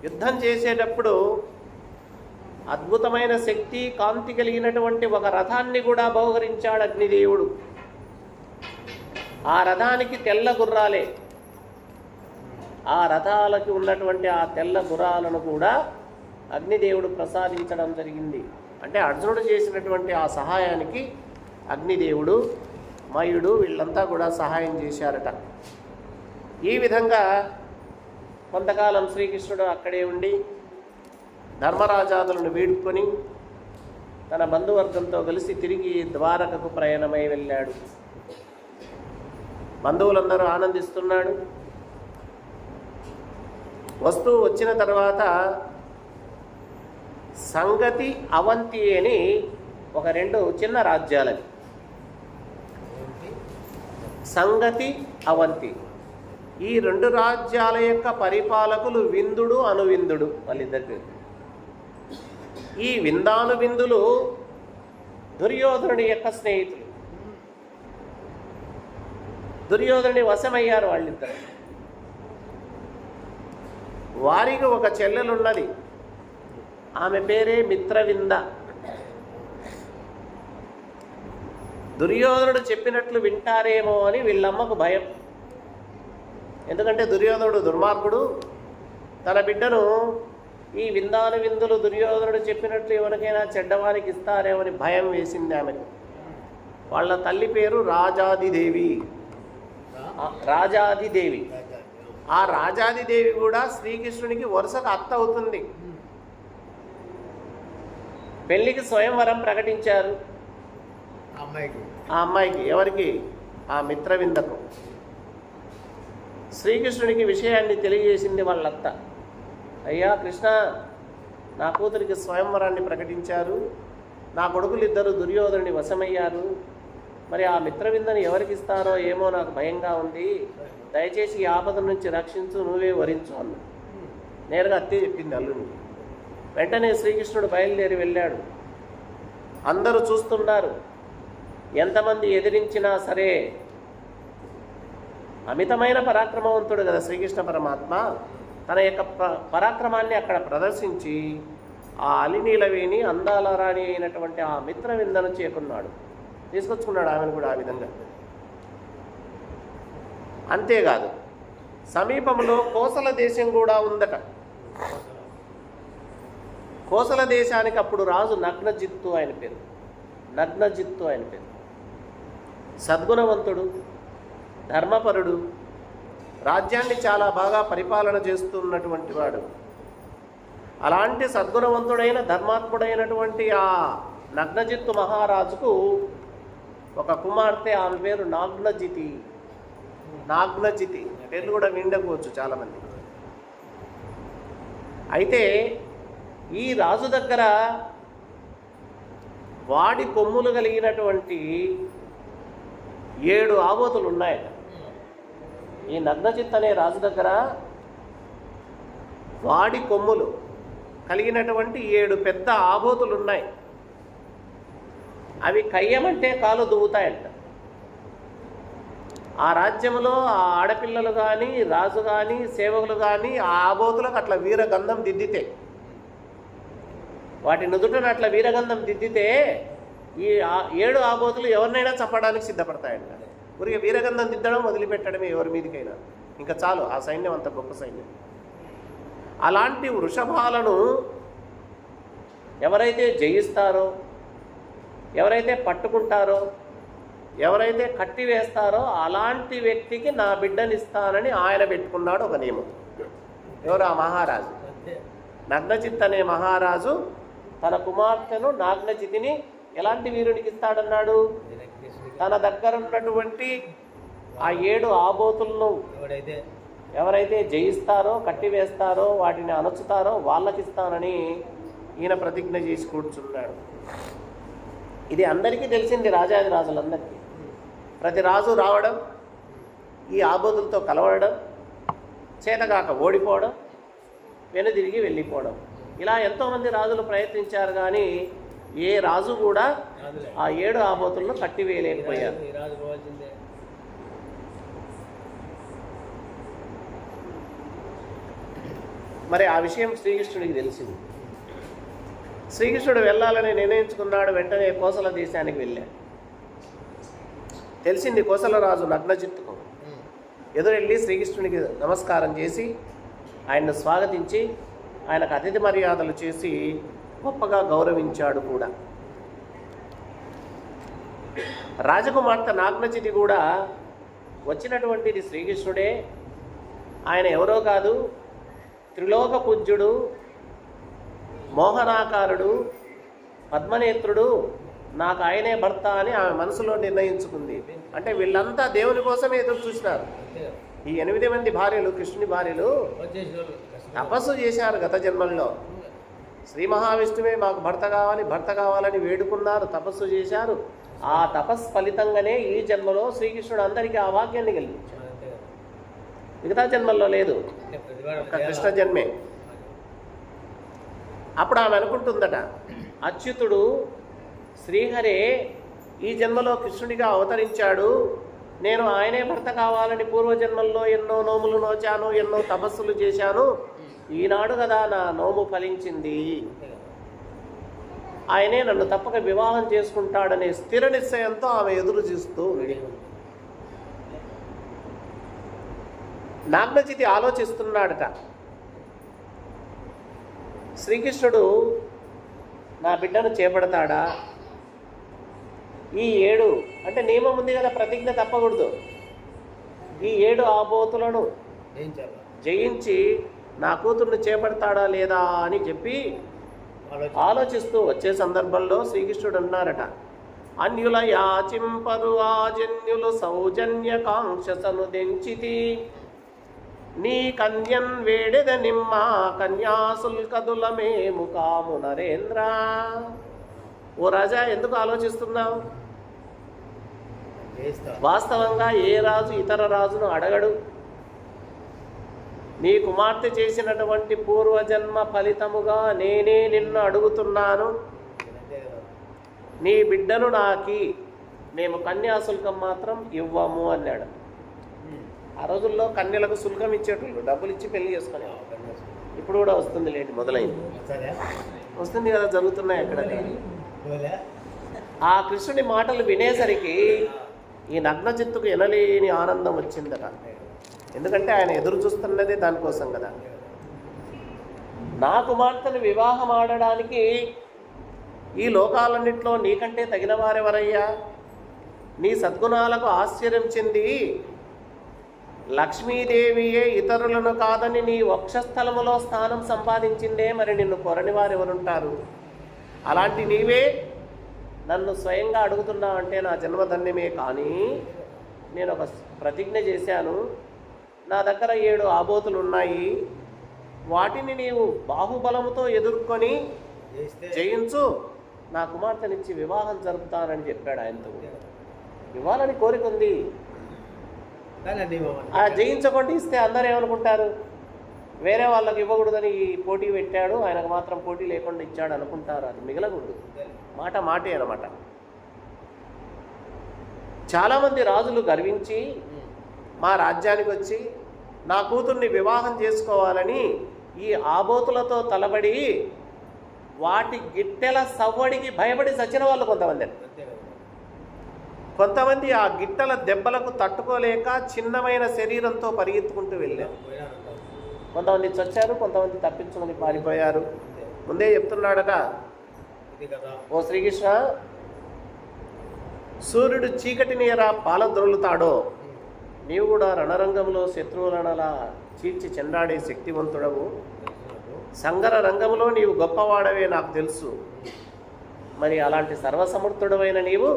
యుద్ధం చేసేటప్పుడు అద్భుతమైన శక్తి, కాంతి కలిగినటువంటి ఒక రథాన్ని కూడా బహుకరించాడు అగ్నిదేవుడు. ఆ రథానికి తెల్ల గుర్రాలే. ఆ రథాలకి ఉన్నటువంటి ఆ తెల్ల గుర్రాలను కూడా అగ్నిదేవుడు ప్రసాదించడం జరిగింది. అంటే అర్జునుడు చేసినటువంటి ఆ సహాయానికి అగ్నిదేవుడు, మయుడు వీళ్ళంతా కూడా సహాయం చేశారట. ఈ విధంగా కొంతకాలం శ్రీకృష్ణుడు అక్కడే ఉండి ధర్మరాజాదులను వీడుకొని తన బంధువర్గంతో కలిసి తిరిగి ద్వారకకు ప్రయాణమై వెళ్ళాడు. బంధువులందరూ ఆనందిస్తున్నాడు. వచ్చిన తర్వాత సంగతి, అవంతి అని ఒక 2 చిన్న రాజ్యాలని, సంగతి, అవంతి, ఈ 2 రాజ్యాల యొక్క పరిపాలకులు విందుడు, అనువిందుడు వాళ్ళిద్దరికి. ఈ విందానువిందులు దుర్యోధనుడి యొక్క స్నేహితులు. దుర్యోధనుడి వశమయ్యారు వాళ్ళిద్దరు. వారికి ఒక చెల్లెలున్నది, ఆమె పేరే మిత్రవింద. దుర్యోధనుడు చెప్పినట్లు వింటారేమో అని వీళ్ళమ్మకు భయం. ఎందుకంటే దుర్యోధనుడు దుర్మార్గుడు. తన బిడ్డను ఈ విందాను విందులు దుర్యోధనుడు చెప్పినట్లు ఎవరికైనా చెడ్డవానికి ఇస్తారేమని భయం వేసింది ఆమెకు. వాళ్ళ తల్లి పేరు రాజాదిదేవి. రాజాదిదేవి. ఆ రాజాదిదేవి కూడా శ్రీకృష్ణునికి వరుసగా అత్త అవుతుంది. పెళ్లికి స్వయంవరం ప్రకటించారు ఆ అమ్మాయికి. ఎవరికి? ఆ మిత్రవిందకు. శ్రీకృష్ణునికి విషయాన్ని తెలియజేసింది వాళ్ళత్త. అయ్యా కృష్ణ, నా కూతురికి స్వయంవరాన్ని ప్రకటించారు, నా కొడుకులిద్దరూ దుర్యోధనుని వశమయ్యారు, మరి ఆ మిత్రవిందని ఎవరికి ఇస్తారో ఏమో నాకు భయంగా ఉంది, దయచేసి ఈ ఆపద నుంచి రక్షించు, నువ్వే వరించు అన్న. నేరుగా అత్తే చెప్పింది అల్లునికి. వెంటనే శ్రీకృష్ణుడు బయలుదేరి వెళ్ళాడు. అందరూ చూస్తున్నారు. ఎంతమంది ఎదిరించినా సరే, అమితమైన పరాక్రమవంతుడు కదా శ్రీకృష్ణ పరమాత్మ. తన యొక్క పరాక్రమాన్ని అక్కడ ప్రదర్శించి ఆ అలినీలవేణి, అందాల రాణి అయినటువంటి ఆ మిత్రవిందను చేకున్నాడు, తీసుకొచ్చుకున్నాడు ఆమెను కూడా ఆ విధంగా. అంతేకాదు, సమీపంలో కోసల దేశం కూడా ఉందట. కోసల దేశానికి అప్పుడు రాజు నగ్నజిత్తు ఆయన పేరు. నగ్నజిత్తు ఆయన పేరు. సద్గుణవంతుడు, ధర్మపరుడు, రాజ్యాన్ని చాలా బాగా పరిపాలన చేస్తున్నటువంటి వాడు. అలాంటి సద్గుణవంతుడైన ధర్మాత్ముడైనటువంటి ఆ నగ్నజిత్తు మహారాజుకు ఒక కుమార్తె, ఆమె పేరు నాగ్నజితి. నాగ్నజితి పేర్లు కూడా వినకపోవచ్చు చాలామంది. అయితే ఈ రాజు దగ్గర వాడి కొమ్ములు కలిగినటువంటి 7 ఆబోతులు ఉన్నాయట. ఈ నగ్నజిత్ అనే రాజు దగ్గర వాడి కొమ్ములు కలిగినటువంటి 7 పెద్ద ఆబోతులు ఉన్నాయి. అవి కయ్యమంటే కాలు దువ్వుతాయంట. ఆ రాజ్యంలో ఆ ఆడపిల్లలు కానీ, రాజు కానీ, సేవకులు కానీ ఆ ఆబోతులకు అట్లా వీరగంధం దిద్దితే, వాటి నుదుటను అట్లా వీరగంధం దిద్దితే ఈ 7 ఆబోతులు ఎవరినైనా చంపడానికి సిద్ధపడతాయంట. ఊరికే వీరగంధం దిద్దడం వదిలిపెట్టడమే ఎవరి మీదకైనా. ఇంకా చాలు, ఆ సైన్యం అంత గొప్ప సైన్యం. అలాంటి వృషభాలను ఎవరైతే జయిస్తారో, ఎవరైతే పట్టుకుంటారో, ఎవరైతే కట్టి వేస్తారో అలాంటి వ్యక్తికి నా బిడ్డనిస్తానని ఆయన పెట్టుకున్నాడు ఒక నియమం. ఎవరు? ఆ మహారాజు నగ్నజిత్ అనే మహారాజు తన కుమార్తెను నాగ్నజితిని ఎలాంటి వీరునికి ఇస్తాడన్నాడు? తన దగ్గర ఉన్నటువంటి ఆ 7 ఆబోతులను ఎవరైతే జయిస్తారో, కట్టివేస్తారో, వాటిని అణచుతారో వాళ్ళకిస్తానని ఈయన ప్రతిజ్ఞ చేసి కూర్చున్నాడు. ఇది అందరికీ తెలిసింది, రాజాది రాజులందరికీ. ప్రతి రాజు రావడం, ఈ ఆబోతులతో కలవడం, చేతగాక ఓడిపోవడం, వెనుదిరిగి వెళ్ళిపోవడం, ఇలా ఎంతోమంది రాజులు ప్రయత్నించారు. కానీ ఏ రాజు కూడా ఆ 7 ఆబోతులను కట్టివేయలేకపోయారు. మరి ఆ విషయం శ్రీకృష్ణుడికి తెలిసింది. శ్రీకృష్ణుడు వెళ్ళాలని నిర్ణయించుకున్నాడు. వెంటనే కోసల దేశానికి వెళ్ళాడు. తెలిసింది కోసల రాజు నగ్నజిత్తుకు. ఎదురెళ్ళి శ్రీకృష్ణుడికి నమస్కారం చేసి ఆయన్ను స్వాగతించి ఆయనకు అతిథి మర్యాదలు చేసి గొప్పగా గౌరవించాడు కూడా. రాజకుమార్తె నాగ్నజితి కూడా వచ్చినటువంటిది శ్రీకృష్ణుడే. ఆయన ఎవరో కాదు, త్రిలోక పూజ్యుడు, మోహనాకారుడు, పద్మనేత్రుడు, నాకు ఆయనే భర్త అని ఆమె మనసులో నిర్ణయించుకుంది. అంటే వీళ్ళంతా దేవుని కోసమే ఎదురు చూసినారు. ఈ 8 మంది భార్యలు, కృష్ణుని భార్యలు తపస్సు చేశారు గత జన్మల్లో. శ్రీ మహావిష్ణువే మాకు భర్త కావాలని వేడుకున్నారు, తపస్సు చేశారు. ఆ తపస్సు ఫలితంగానే ఈ జన్మలో శ్రీకృష్ణుడు అందరికీ ఆ భాగ్యాన్ని కలిగించాడు. మిగతా జన్మల్లో లేదు, ఒక కృష్ణ జన్మే. అప్పుడు ఆమె అనుకుంటుందట, అచ్యుతుడు శ్రీహరే ఈ జన్మలో కృష్ణుడిగా అవతరించాడు, నేను ఆయనే భర్త కావాలని పూర్వజన్మల్లో ఎన్నో నోములు నోచాను, ఎన్నో తపస్సులు చేశాను, ఈనాడు కదా నా నోము ఫలించింది, ఆయనే నన్ను తప్పక వివాహం చేసుకుంటాడనే స్థిర నిశ్చయంతో ఆమె ఎదురు చూస్తూ ఉంది. నాగ్నజితి ఆలోచిస్తున్నాడట, శ్రీకృష్ణుడు నా బిడ్డను చేపడతాడా? ఈ 7 అంటే నియమం ఉంది కదా, ప్రతిజ్ఞ తప్పకూడదు. ఈ 7 ఆబోతులను జయించి నా కూతుర్ని చేపడతాడా లేదా అని చెప్పి ఆలోచిస్తూ వచ్చే సందర్భంలో శ్రీకృష్ణుడు అన్నారట, అన్యుల యాచింపరు ఆజన్యులు సౌజన్యకాంక్షసను దెంచితి, నీ కన్యన్ వేడెద నిమ్మ కన్యాసుల్కదుల మేము కాము నరేంద్ర. ఓ రాజా, ఎందుకు ఆలోచిస్తున్నావు? వాస్తవంగా ఏ రాజు ఇతర రాజును అడగడు. నీ కుమార్తె చేసినటువంటి పూర్వజన్మ ఫలితముగా నేనే నిన్ను అడుగుతున్నాను, నీ బిడ్డను నాకి, మేము కన్యాశుల్కం మాత్రం ఇవ్వము అన్నాడు. ఆ రోజుల్లో కన్యలకు శుల్కం ఇచ్చేటోళ్ళు, డబ్బులు ఇచ్చి పెళ్లి చేసుకునే. ఇప్పుడు కూడా వస్తుంది లేండి, మొదలైంది వస్తుంది కదా, జరుగుతున్నాయి అక్కడ. ఆ కృష్ణుని మాటలు వినేసరికి ఈ నగ్నజిత్తుకు ఎనలేని ఆనందం వచ్చిందట. ఎందుకంటే ఆయన ఎదురు చూస్తున్నదే దానికోసం కదా. నా కుమార్తెను వివాహం ఆడడానికి ఈ లోకాలన్నింటిలో నీకంటే తగిన వారెవరయ్యా? నీ సద్గుణాలకు ఆశ్చర్యం చెంది లక్ష్మీదేవియే ఇతరులను కాదని నీ వక్షస్థలములో స్థానం సంపాదించిందే, మరి నిన్ను కొరని వారు ఎవరుంటారు? అలాంటి నీవే నన్ను స్వయంగా అడుగుతున్నావు అంటే నా జన్మధన్యమే. కానీ నేను ఒక ప్రతిజ్ఞ చేశాను, నా దగ్గర 7 ఆబోతులు ఉన్నాయి, వాటిని నీవు బాహుబలముతో ఎదుర్కొని జయించు, నా కుమార్తెనిచ్చి వివాహం జరుపుతానని చెప్పాడు ఆయనతో. ఇవ్వాలని కోరిక ఉంది, ఆ జయించకుండా ఇస్తే అందరూ ఏమనుకుంటారు, వేరే వాళ్ళకి ఇవ్వకూడదని పోటీ పెట్టాడు, ఆయనకు మాత్రం పోటీ లేకుండా ఇచ్చాడు అనుకుంటారు. అది మిగలకూడదు, మాట మాటే అన్నమాట. చాలామంది రాజులు గర్వించి మా రాజ్యానికి వచ్చి నా కూతుర్ని వివాహం చేసుకోవాలని ఈ ఆబోతులతో తలబడి వాటి గిట్టెల సవ్వడికి భయపడి చచ్చిన వాళ్ళు కొంతమంది ఆ గిట్టల దెబ్బలకు తట్టుకోలేక చిన్నమైన శరీరంతో పరిగెత్తుకుంటూ వెళ్ళారు. కొంతమంది చచ్చారు, కొంతమంది తప్పించుకొని పారిపోయారు. ముందే చెప్తున్నాడట, ఓ శ్రీకృష్ణ, సూర్యుడు చీకటిని ఎలా పాలద్రొలుతాడో నీవు కూడా రణరంగంలో శత్రువులనలా చీల్చి చెండాడే శక్తివంతుడవు. సంగర రంగంలో నీవు గొప్పవాడవే నాకు తెలుసు. మరి అలాంటి సర్వసమర్థుడమైన నీవు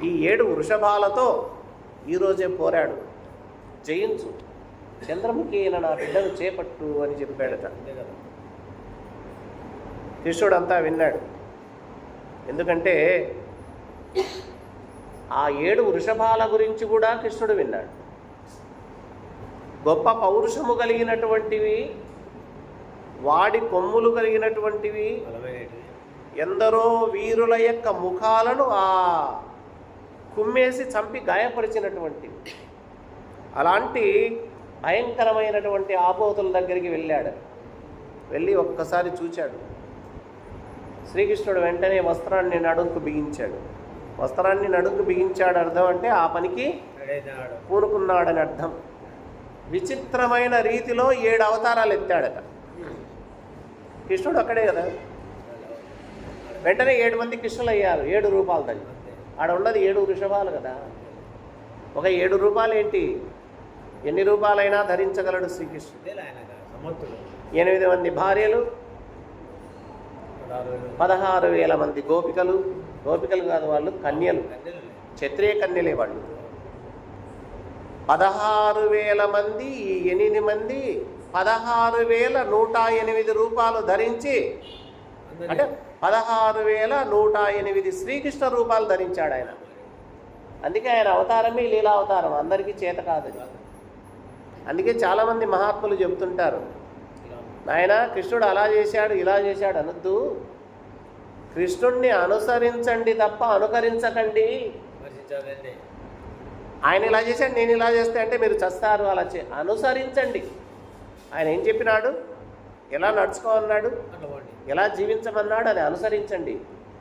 ఈ 7 వృషభాలతో ఈరోజే పోరాడు, జయించు, చంద్రముఖి అయిన నా బిడ్డను చేపట్టు అని చెప్పాడట. కృష్ణుడు అంతా విన్నాడు. ఎందుకంటే ఆ 7 వృషభాల గురించి కూడా కృష్ణుడు విన్నాడు. గొప్ప పౌరుషము కలిగినటువంటివి, వాడి కొమ్ములు కలిగినటువంటివి, ఎందరో వీరుల యొక్క ముఖాలను ఆ కుమ్మేసి చంపి గాయపరిచినటువంటివి. అలాంటి భయంకరమైనటువంటి ఆబోతుల దగ్గరికి వెళ్ళాడు. వెళ్ళి ఒక్కసారి చూచాడు. శ్రీకృష్ణుడు వెంటనే వస్త్రాన్ని నడుంకు బిగించాడు. వస్త్రాన్ని నడుంకు బిగించాడు అర్థం అంటే ఆ పనికి పూనుకున్నాడని అర్థం. విచిత్రమైన రీతిలో 7 అవతారాలు ఎత్తాడట కృష్ణుడు. అక్కడే కదా, వెంటనే 7 మంది కృష్ణులు అయ్యారు. 7 రూపాయలు దాన్ని ఆడ ఉన్నది 7 వృషభాలు కదా. ఒక 7 రూపాయలు ఏంటి, ఎన్ని రూపాయలైనా ధరించగలడు శ్రీకృష్ణుడు. 8 మంది భార్యలు, 16,000 మంది గోపికలు. గోపికలు కాదు, వాళ్ళు కన్యలు, క్షత్రియ కన్యలే వాళ్ళు. 16,000 మంది, ఈ 8 మంది 16,108 రూపాయలు ధరించి, అంటే 16,108 శ్రీకృష్ణ రూపాలు ధరించాడు ఆయన. అందుకే ఆయన అవతారమే లీలా అవతారం, అందరికీ చేత కాదు. అందుకే చాలామంది మహాత్ములు చెబుతుంటారు, నాయన కృష్ణుడు అలా చేశాడు ఇలా చేశాడు అనొద్దు, కృష్ణుడిని అనుసరించండి తప్ప అనుకరించకండి. ఆయన ఇలా చేశాడు నేను ఇలా చేస్తే అంటే మీరు చస్తారు. అలా అనుసరించండి. ఆయన ఏం చెప్పినాడు, ఎలా నడుచుకోమన్నాడు, ఎలా జీవించమన్నాడు, అది అనుసరించండి.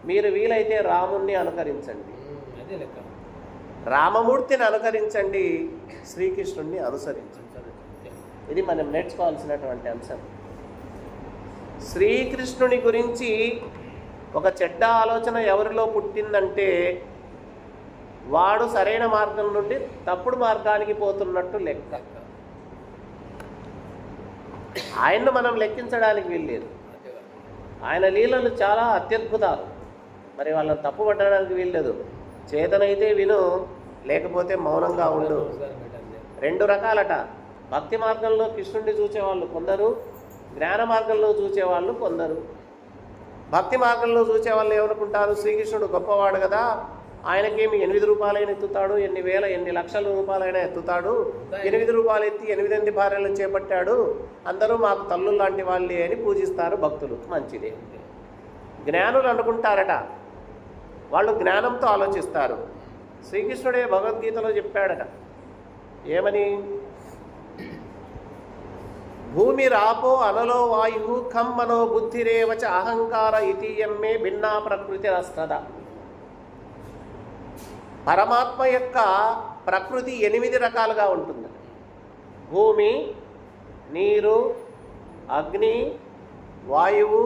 మీరు వీలైతే రాముణ్ణి అనుకరించండి, రామమూర్తిని అనుకరించండి, శ్రీకృష్ణుణ్ణి అనుసరించండి. ఇది మనం నేర్చుకోవాల్సినటువంటి అంశం. శ్రీకృష్ణుని గురించి ఒక చెడ్డ ఆలోచన ఎవరిలో పుట్టిందంటే వాడు సరైన మార్గం నుండి తప్పుడు మార్గానికి పోతున్నట్టు లెక్క. ఆయన్ను మనం లెక్కించడానికి వీల్లేదు. ఆయన లీలలు చాలా అత్యద్భుతాలు, మరి వాళ్ళని తప్పు పట్టడానికి వీల్లేదు. చేతనైతే విను, లేకపోతే మౌనంగా ఉండు. 2 రకాలట. భక్తి మార్గంలో కృష్ణుడిని చూసేవాళ్ళు కొందరు, జ్ఞాన మార్గంలో చూసేవాళ్ళు కొందరు. భక్తి మార్గంలో చూసేవాళ్ళు ఏమనుకుంటారు, శ్రీకృష్ణుడు గొప్పవాడు కదా, ఆయనకేమి 8 రూపాయలైనా ఎత్తుతాడు, ఎన్ని వేల ఎన్ని లక్షల రూపాయలైనా ఎత్తుతాడు, 8 రూపాయలు ఎత్తి 8 భార్యలను చేపట్టాడు, అందరూ మాకు తల్లు లాంటి వాళ్ళే అని పూజిస్తారు భక్తులు. మంచిదే. జ్ఞానులు అనుకుంటారట, వాళ్ళు జ్ఞానంతో ఆలోచిస్తారు. శ్రీకృష్ణుడే భగవద్గీతలో చెప్పాడట, ఏమని, భూమి రాపో అనలో వాయు ఖం మనో బుద్ధిరేవచ అహంకార ఇతీయమ్మే భిన్నా ప్రకృతి రస్తద. పరమాత్మ యొక్క ప్రకృతి 8 రకాలుగా ఉంటుంది. భూమి, నీరు, అగ్ని, వాయువు,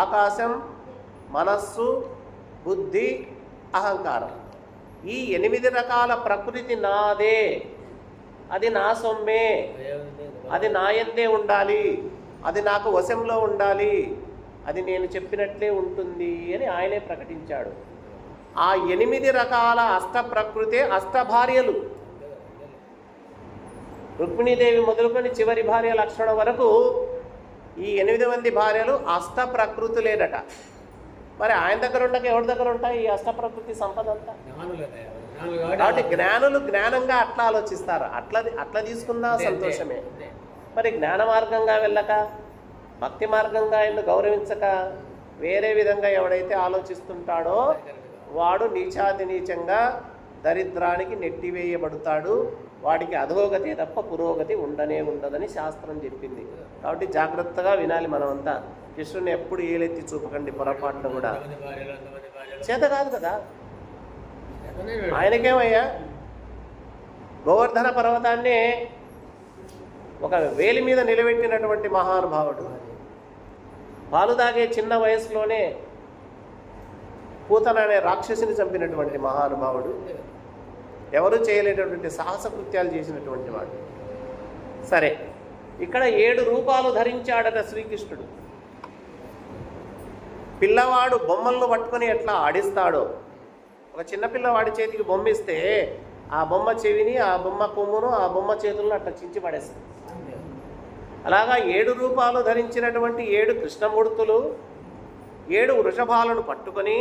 ఆకాశం, మనస్సు, బుద్ధి, అహంకారం. ఈ 8 రకాల ప్రకృతి నాదే, అది నా సొమ్మే, అది నా యందే ఉండాలి, అది నాకు వశంలో ఉండాలి, అది నేను చెప్పినట్లే ఉంటుంది అని ఆయనే ప్రకటించాడు. ఆ 8 రకాల అష్ట ప్రకృతే అష్టభార్యలు. రుక్మిణీదేవి మొదలుకొని చివరి భార్య లక్ష్మణ వరకు ఈ 8 మంది భార్యలు అష్ట ప్రకృతులేనట. మరి ఆయన దగ్గర ఉండక ఎవరి దగ్గర ఉంటాయి ఈ అష్టప్రకృతి సంపద అంతా? కాబట్టి జ్ఞానులు జ్ఞానంగా అట్లా ఆలోచిస్తారు. అట్లా తీసుకున్నా సంతోషమే. మరి జ్ఞాన మార్గంగా వెళ్ళక, భక్తి మార్గంగా ఆయన గౌరవించక, వేరే విధంగా ఎవడైతే ఆలోచిస్తుంటాడో వాడు నీచాతి నీచంగా దరిద్రానికి నెట్టివేయబడతాడు. వాడికి అధోగతి తప్ప పురోగతి ఉండదని శాస్త్రం చెప్పింది. కాబట్టి జాగ్రత్తగా వినాలి మనమంతా. కృష్ణుని ఎప్పుడు ఏలెత్తి చూపకండి పొరపాటును కూడా. చేత కాదు కదా ఆయనకేమయ్యా. గోవర్ధన పర్వతాన్ని ఒక వేలి మీద నిలబెట్టినటువంటి మహానుభావుడు, పాలు తాగే చిన్న వయసులోనే పూతన అనే రాక్షసిని చంపినటువంటి మహానుభావుడు, ఎవరు చేయలేనటువంటి సాహస కృత్యాలు చేసినటువంటి వాడు. సరే, ఇక్కడ 7 రూపాలు ధరించాడట శ్రీకృష్ణుడు. పిల్లవాడు బొమ్మలను పట్టుకొని ఎట్లా ఆడిస్తాడో, ఒక చిన్నపిల్లవాడి చేతికి బొమ్మ ఇస్తే ఆ బొమ్మ చెవిని, ఆ బొమ్మ కొమ్మును, ఆ బొమ్మ చేతులను అట్లా చించి పడేస్తాడు. అలాగా 7 రూపాలు ధరించినటువంటి 7 కృష్ణమూర్తులు 7 వృషభాలను పట్టుకొని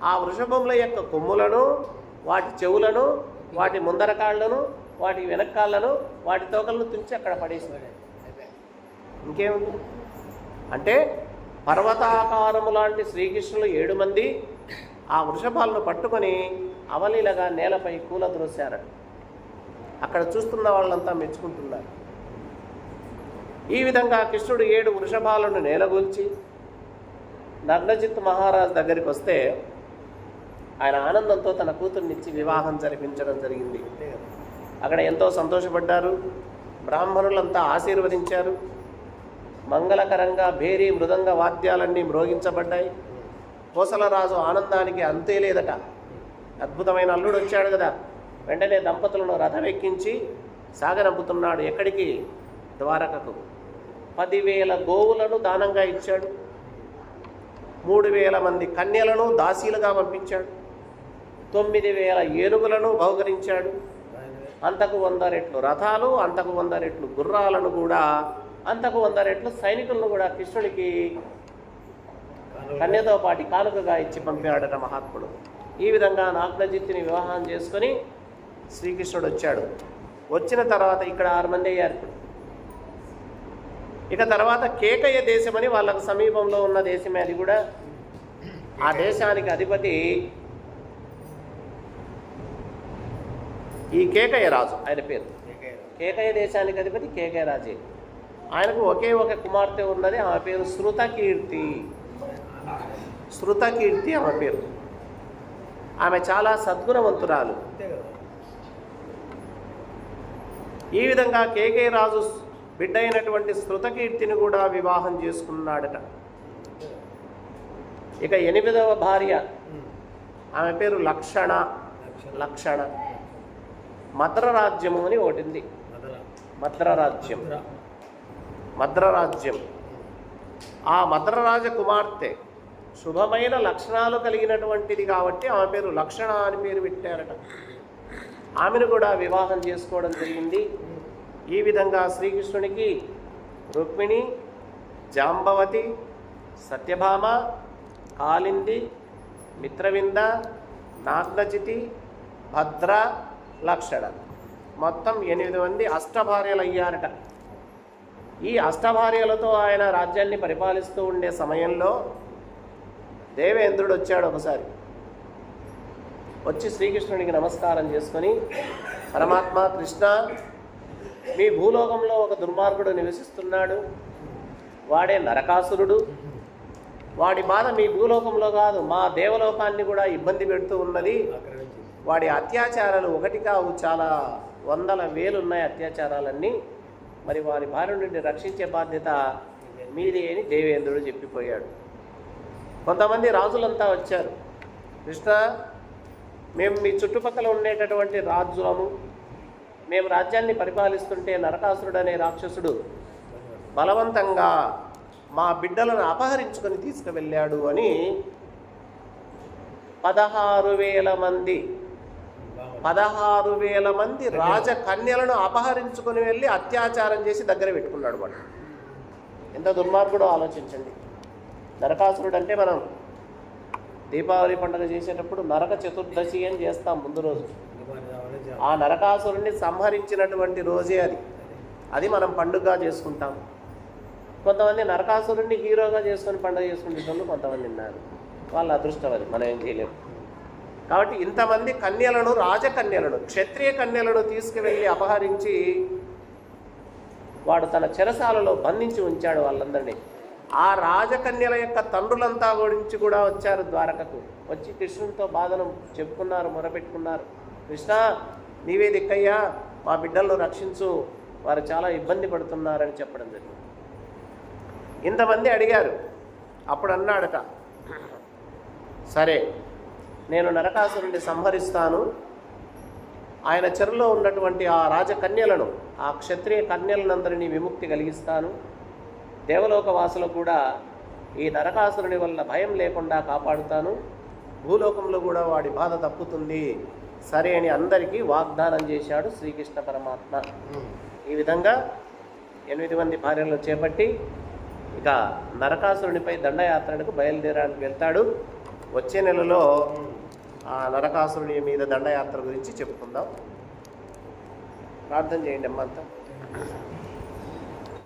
ఆ వృషభముల యొక్క కొమ్ములను, వాటి చెవులను, వాటి ముందర కాళ్ళను, వాటి వెనక్కాళ్ళను, వాటి తోకలను తుంచి అక్కడ పడేసినాడు. ఇంకేముంది అంటే పర్వతాకారము లాంటి శ్రీకృష్ణులు 7 మంది ఆ వృషభాలను పట్టుకొని అవలీలగా నేలపై కూలద్రోశారట. అక్కడ చూస్తున్న వాళ్ళంతా మెచ్చుకుంటున్నారు. ఈ విధంగా కృష్ణుడు 7 వృషభాలను నేలగూల్చి నగ్నజిత్ మహారాజు దగ్గరికి వస్తే ఆయన ఆనందంతో తన కూతుర్నిచ్చి వివాహం జరిపించడం జరిగింది. అక్కడ ఎంతో సంతోషపడ్డారు. బ్రాహ్మణులంతా ఆశీర్వదించారు. మంగళకరంగా భేరీ మృదంగ వాద్యాలన్నీ మ్రోగించబడ్డాయి. కోసలరాజు ఆనందానికి అంతే లేదట. అద్భుతమైన అల్లుడు వచ్చాడు కదా. వెంటనే దంపతులను రథం ఎక్కించి సాగనంపుతున్నాడు. ఎక్కడికి? ద్వారకకు. 10,000 గోవులను దానంగా ఇచ్చాడు. 3,000 మంది కన్యలను దాసీలుగా పంపించాడు. 9,000 ఏనుగులను బహుకరించాడు. అంతకు 100 రెట్లు రథాలు, అంతకు 100 రెట్లు గుర్రాలను కూడా, అంతకు 100 రెట్లు సైనికులను కూడా కృష్ణుడికి కన్యతో పాటు కానుకగా ఇచ్చి పంపాడట మహాత్ముడు. ఈ విధంగా నాగ్నజిత్తుని వివాహం చేసుకొని శ్రీకృష్ణుడు వచ్చాడు. వచ్చిన తర్వాత ఇక్కడ 6 మంది అయ్యారు. ఇప్పుడు ఇక తర్వాత కేకయ దేశమని వాళ్ళకు సమీపంలో ఉన్న దేశమే. అది కూడా ఆ దేశానికి అధిపతి ఈ కేకయ రాజు. ఆయన పేరు కేకయ దేశానికి అధిపతి కేకయ రాజే. ఆయనకు ఒకే ఒక కుమార్తె ఉన్నది. ఆమె పేరు శృతకీర్తి. శృతకీర్తి ఆమె పేరు. ఆమె చాలా సద్గుణవంతురాలు. ఈ విధంగా కేకే రాజు బిడ్డ అయినటువంటి శృతకీర్తిని కూడా వివాహం చేసుకున్నాడట. ఇక 8వ భార్య, ఆమె పేరు లక్షణ. లక్షణ మద్రరాజ్యము అని ఒకటింది. మద్రరాజ్యం. మద్రరాజ్యం. ఆ మద్రరాజ కుమార్తె శుభమైన లక్షణాలు కలిగినటువంటిది కాబట్టి ఆమె పేరు లక్షణ అని పేరు పెట్టారట. ఆమెను కూడా వివాహం చేసుకోవడం జరిగింది. ఈ విధంగా శ్రీకృష్ణునికి రుక్మిణి, జాంబవతి, సత్యభామ, కాళింది, మిత్రవింద, నాగ్నజితి, భద్ర, లక్షణ మొత్తం 8 మంది అష్టభార్యలు అయ్యారట. ఈ అష్టభార్యలతో ఆయన రాజ్యాన్ని పరిపాలిస్తూ ఉండే సమయంలో దేవేంద్రుడు వచ్చాడు. ఒకసారి వచ్చి శ్రీకృష్ణునికి నమస్కారం చేసుకొని, పరమాత్మ కృష్ణ, మీ భూలోకంలో ఒక దుర్మార్గుడు నివసిస్తున్నాడు. వాడే నరకాసురుడు. వాడి బాధ మీ భూలోకంలో కాదు, మా దేవలోకాన్ని కూడా ఇబ్బంది పెడుతూ ఉన్నది. వాడి అత్యాచారాలు ఒకటి కావు, చాలా 100,000 ఉన్నాయి అత్యాచారాలన్నీ. మరి వారి భార్య నుండి రక్షించే బాధ్యత మీదే అని దేవేంద్రుడు చెప్పిపోయాడు. కొంతమంది రాజులంతా వచ్చారు. కృష్ణ, మేము మీ చుట్టుపక్కల ఉండేటటువంటి రాజులము. మేము రాజ్యాన్ని పరిపాలిస్తుంటే నరకాసురుడు అనే రాక్షసుడు బలవంతంగా మా బిడ్డలను అపహరించుకొని తీసుకువెళ్ళాడు అని 16,000 మంది రాజకన్యలను అపహరించుకొని వెళ్ళి అత్యాచారం చేసి దగ్గర పెట్టుకున్నాడు. వాడు ఎంత దుర్మార్గుడో ఆలోచించండి. నరకాసురుడు అంటే మనం దీపావళి పండుగ చేసేటప్పుడు నరక చతుర్దశి అని చేస్తాం ముందు రోజు. ఆ నరకాసురుణ్ణి సంహరించినటువంటి రోజే అది మనం పండుగగా చేసుకుంటాం. కొంతమంది నరకాసురుణ్ణి హీరోగా చేసుకొని పండుగ చేసుకునే వాళ్ళు కొంతమంది ఉన్నారు. వాళ్ళ అదృష్టం అది, మనం ఏం చేయలేము. కాబట్టి ఇంతమంది కన్యలను, రాజకన్యలను, క్షత్రియ కన్యలను తీసుకువెళ్ళి అపహరించి వాడు తన చెరసాలలో బంధించి ఉంచాడు వాళ్ళందరినీ. ఆ రాజకన్యల యొక్క తండ్రులంతా గురించి కూడా వచ్చారు ద్వారకకు. వచ్చి కృష్ణునితో బాధను చెప్పుకున్నారు, మొరపెట్టుకున్నారు. కృష్ణ, నీవే దిక్కయ్యా, మా బిడ్డలను రక్షించు, వారు చాలా ఇబ్బంది పడుతున్నారని చెప్పడం జరిగింది. ఇంతమంది అడిగారు. అప్పుడు అన్నాడట, సరే నేను నరకాసురుడిని సంహరిస్తాను, ఆయన చెరలో ఉన్నటువంటి ఆ రాజకన్యలను, ఆ క్షత్రియ కన్యలందరినీ విముక్తి కలిగిస్తాను, దేవలోక వాసులు కూడా ఈ నరకాసురుని వల్ల భయం లేకుండా కాపాడుతాను, భూలోకంలో కూడా వాడి బాధ తప్పుతుంది, సరే అని అందరికీ వాగ్దానం చేశాడు శ్రీకృష్ణ పరమాత్మ. ఈ విధంగా 8 మంది భార్యలను చేపట్టి ఇక నరకాసురునిపై దండయాత్రకు బయలుదేరడానికి వెళ్తాడు. వచ్చే నెలలో ఆ నరకాసురుని మీద దండయాత్ర గురించి చెప్పుకుందాం. ప్రార్థన చేయండి అమ్మంతా.